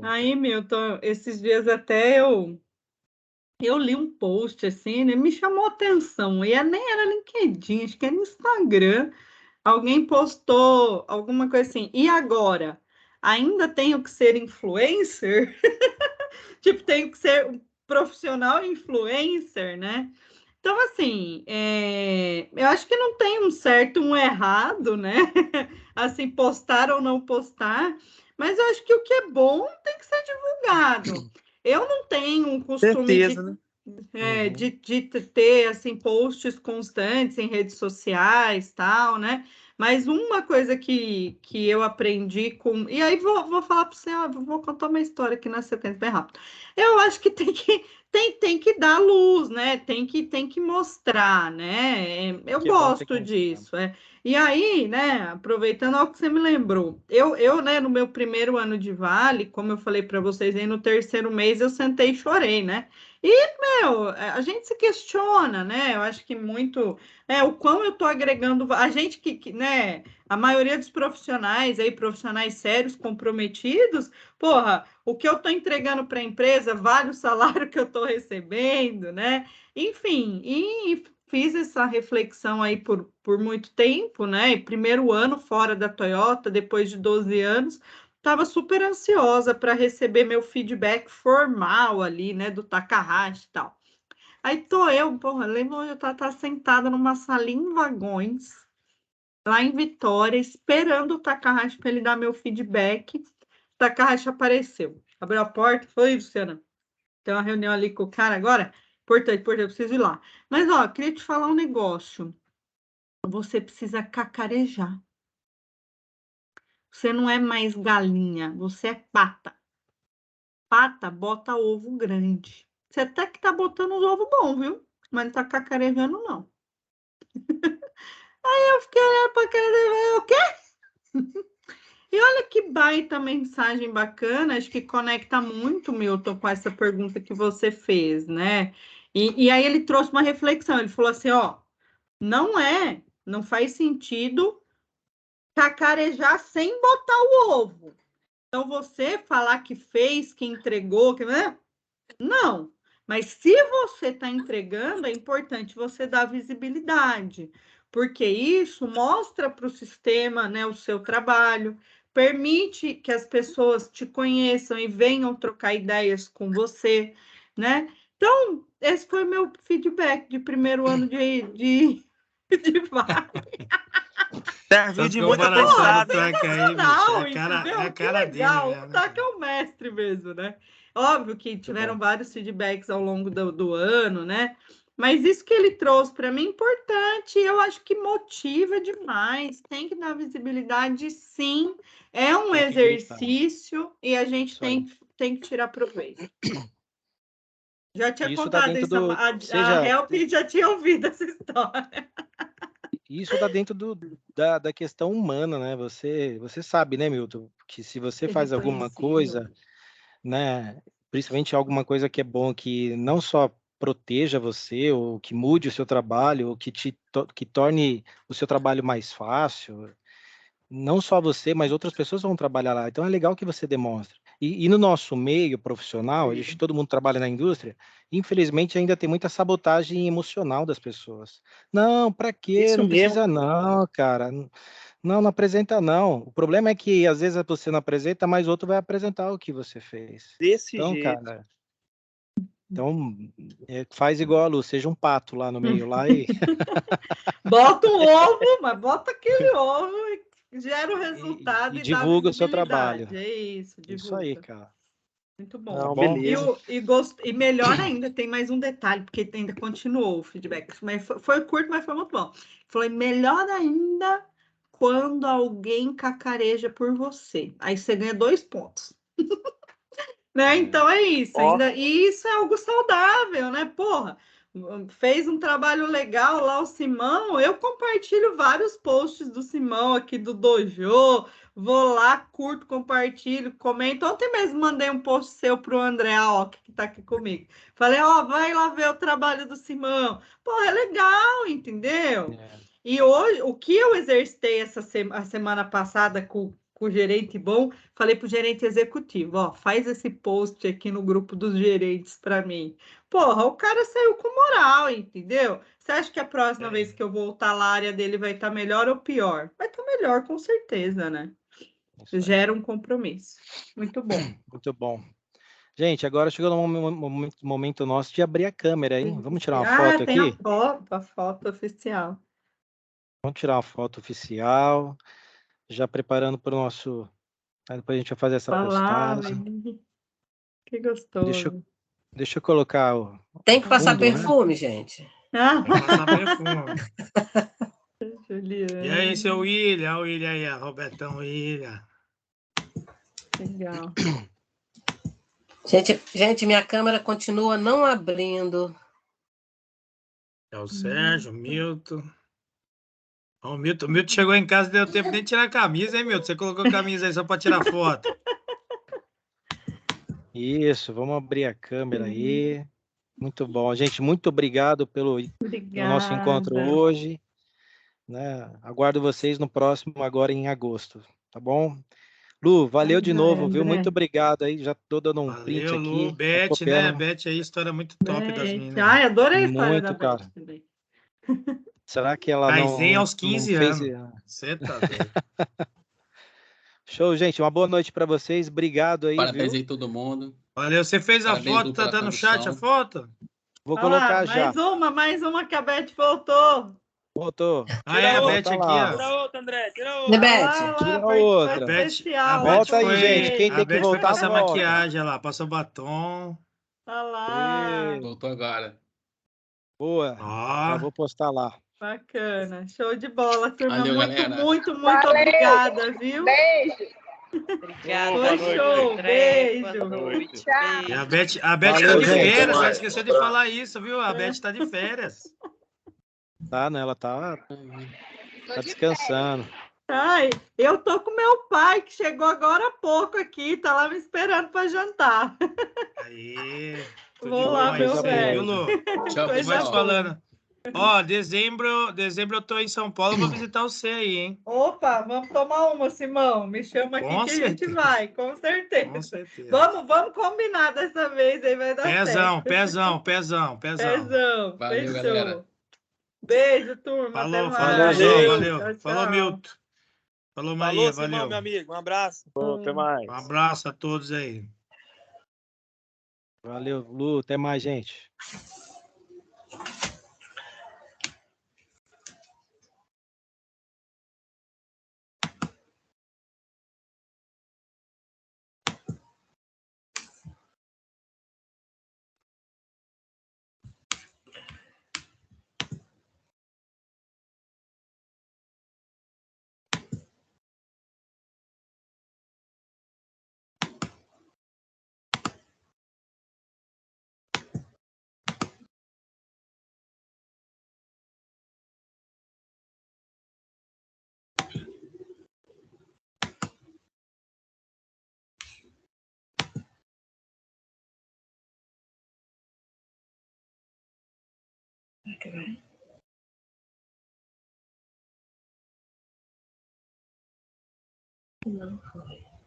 Aí, Milton, esses dias até eu li um post assim, né? Me chamou a atenção. E nem era LinkedIn, acho que era no Instagram. alguém postou alguma coisa assim, e agora? Ainda tenho que ser influencer? Tipo, tenho que ser um profissional influencer, né? Então, assim, eu acho que não tem um certo, um errado, né? Assim, postar ou não postar, mas eu acho que o que é bom tem que ser divulgado. Eu não tenho um costume Certeza, né? de ter, assim, posts constantes em redes sociais, tal, né? Mas uma coisa que eu aprendi com... E aí vou falar para você, vou contar uma história aqui na sequência bem rápido. Eu acho que tem que dar luz, né? Tem que mostrar, né? Eu gosto disso. E aí, né? Aproveitando o que você me lembrou, eu, né, no meu primeiro ano de Vale, como eu falei para vocês, aí no terceiro mês eu sentei e chorei, né? E, meu, a gente se questiona, né? Eu acho que muito o quão eu estou agregando, a gente né? A maioria dos profissionais aí, profissionais sérios, comprometidos, porra, o que eu estou entregando para a empresa vale o salário que eu estou recebendo, né? Enfim, e fiz essa reflexão aí por muito tempo, né? Primeiro ano fora da Toyota, depois de 12 anos, estava super ansiosa para receber meu feedback formal ali, né? Do Takahashi e tal. Aí tô eu, porra, lembro onde eu tava sentada numa salinha em vagões, lá em Vitória, esperando o Takahashi para ele dar meu feedback. Takahashi apareceu. Abriu a porta, foi, Luciana, tem uma reunião ali com o cara agora, importante, eu preciso ir lá. Mas, ó, queria te falar um negócio. Você precisa cacarejar. Você não é mais galinha, você é pata. Pata bota ovo grande. Você até que tá botando os ovos bons, viu? Mas não tá cacarejando, não. Aí eu fiquei olhando pra cara dele, o quê? E olha que baita mensagem bacana, acho que conecta muito, Milton, com essa pergunta que você fez, né? E aí ele trouxe uma reflexão, ele falou assim, ó, não faz sentido cacarejar sem botar o ovo. Então, você falar que fez, que entregou, né? Não. Mas se você está entregando, é importante você dar visibilidade, porque isso mostra para o sistema, né, o seu trabalho, permite que as pessoas te conheçam e venham trocar ideias com você, né? Então, esse foi meu feedback de primeiro ano de Vale. Serviu de muito aprendizado. É a cara dele. O Taca é o mestre mesmo, né? Óbvio que tiveram vários feedbacks ao longo do ano, né? Mas isso que ele trouxe para mim é importante, eu acho que motiva demais, tem que dar visibilidade, sim, é um exercício e a gente tem que tirar proveito. Já tinha contado isso, a Help já tinha ouvido essa história. Isso dá dentro da questão humana, né? Você sabe, né, Milton, que se você faz alguma coisa, né, principalmente alguma coisa que é bom, que não só proteja você, ou que mude o seu trabalho, ou que torne o seu trabalho mais fácil, não só você, mas outras pessoas vão trabalhar lá. Então é legal que você demonstre. E no nosso meio profissional, todo mundo trabalha na indústria, infelizmente ainda tem muita sabotagem emocional das pessoas. Não, para quê? Isso não mesmo. Precisa não, cara. Não apresenta não. O problema é que às vezes você não apresenta, mas outro vai apresentar o que você fez. Desse então, jeito. Cara, então, faz igual a Lu, seja um pato lá no meio lá e bota um ovo, mas bota aquele ovo e gera o resultado e divulga o seu trabalho. É isso, divulga. Isso aí, cara. Muito bom. Não, beleza. E melhor ainda, tem mais um detalhe, porque ainda continuou o feedback. Mas foi curto, mas foi muito bom. Falei, melhor ainda quando alguém cacareja por você. Aí você ganha 2 pontos. Né? Então é isso. Ainda, e isso é algo saudável, né? Porra, fez um trabalho legal lá o Simão. Eu compartilho vários posts do Simão aqui do Dojo. Vou lá, curto, compartilho, comento. Ontem mesmo mandei um post seu pro André Aoki, que tá aqui comigo. Falei, vai lá ver o trabalho do Simão. Pô, é legal, entendeu? E hoje, o que eu exercitei a semana passada com o gerente bom, falei para o gerente executivo, faz esse post aqui no grupo dos gerentes para mim. Porra, o cara saiu com moral, entendeu? Você acha que a próxima vez que eu voltar lá, a área dele vai estar melhor ou pior? Vai estar melhor, com certeza, né? Gera um compromisso. Muito bom. Muito bom. Gente, agora chegou no momento nosso de abrir a câmera, hein? Vamos tirar uma foto tem aqui? a foto oficial. Vamos tirar uma foto oficial. Já preparando para o nosso... Depois a gente vai fazer essa postagem. Que gostoso. Deixa eu colocar o... Tem que passar fundo, né? perfume, gente. Tem que passar perfume. Juliana. E aí, seu William? Olha o William aí, ó, Robertão William. Legal. Gente, minha câmera continua não abrindo. É o Sérgio, o Milton. Ó, o Milton chegou em casa e deu tempo nem de tirar a camisa, hein, Milton? Você colocou a camisa aí só para tirar foto. Isso, vamos abrir a câmera aí. Muito bom. Gente, muito obrigado pelo nosso encontro hoje. Né? Aguardo vocês no próximo, agora em agosto, tá bom? Lu, valeu de novo, viu? Muito obrigado aí, já tô dando um print Valeu, aqui. Lu, Beth, né? Beth aí, história muito top das meninas. Ai, adorei a história muito, da cara. Beth também. Será que ela Caizinho não aos 15 fez... anos. Você tá doido. Show, gente. Uma boa noite para vocês. Obrigado aí, Parabéns viu? aí todo mundo. Valeu. Você fez Parabéns, a foto? Lu, pela Tá no chat a condução. foto? Vou colocar já. Mais uma que a Beth voltou. Voltou. Ah, é a Beth aqui, ó. Tira outra, André. Tira outra. Tira outra. Volta aí, gente. Quem tem que voltar, passar volta. maquiagem lá, passou batom. Olha lá. Voltou agora. Boa. Já vou postar lá. Bacana. Show de bola, turma. Valeu, muito galera. obrigada, viu? Beijo. Obrigada. Foi show. Beijo. E a Beth tá Valeu, de gente. férias, ela esqueceu de falar isso, viu? A Beth tá de férias. Tá, né? Ela tá descansando. Ai, eu tô com meu pai, que chegou agora há pouco aqui, tá lá me esperando para jantar. Aí. Vou lá, meu velho. Tchau, pessoal. Falando. Ó, dezembro eu tô em São Paulo, vou visitar você aí, hein? Opa, vamos tomar uma, Simão. Me chama aqui que a gente vai, com certeza. Com certeza. Vamos combinar dessa vez, aí vai dar certo. Pezão. Valeu, Fechou. galera. Beijo, turma. Falou, valeu. Tchau. Falou, Milton. Falou, Maria, valeu. Simão, meu amigo, um abraço. Até mais. Um abraço a todos aí. Valeu, Lu. Até mais, gente. Não foi.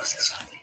vocês falam.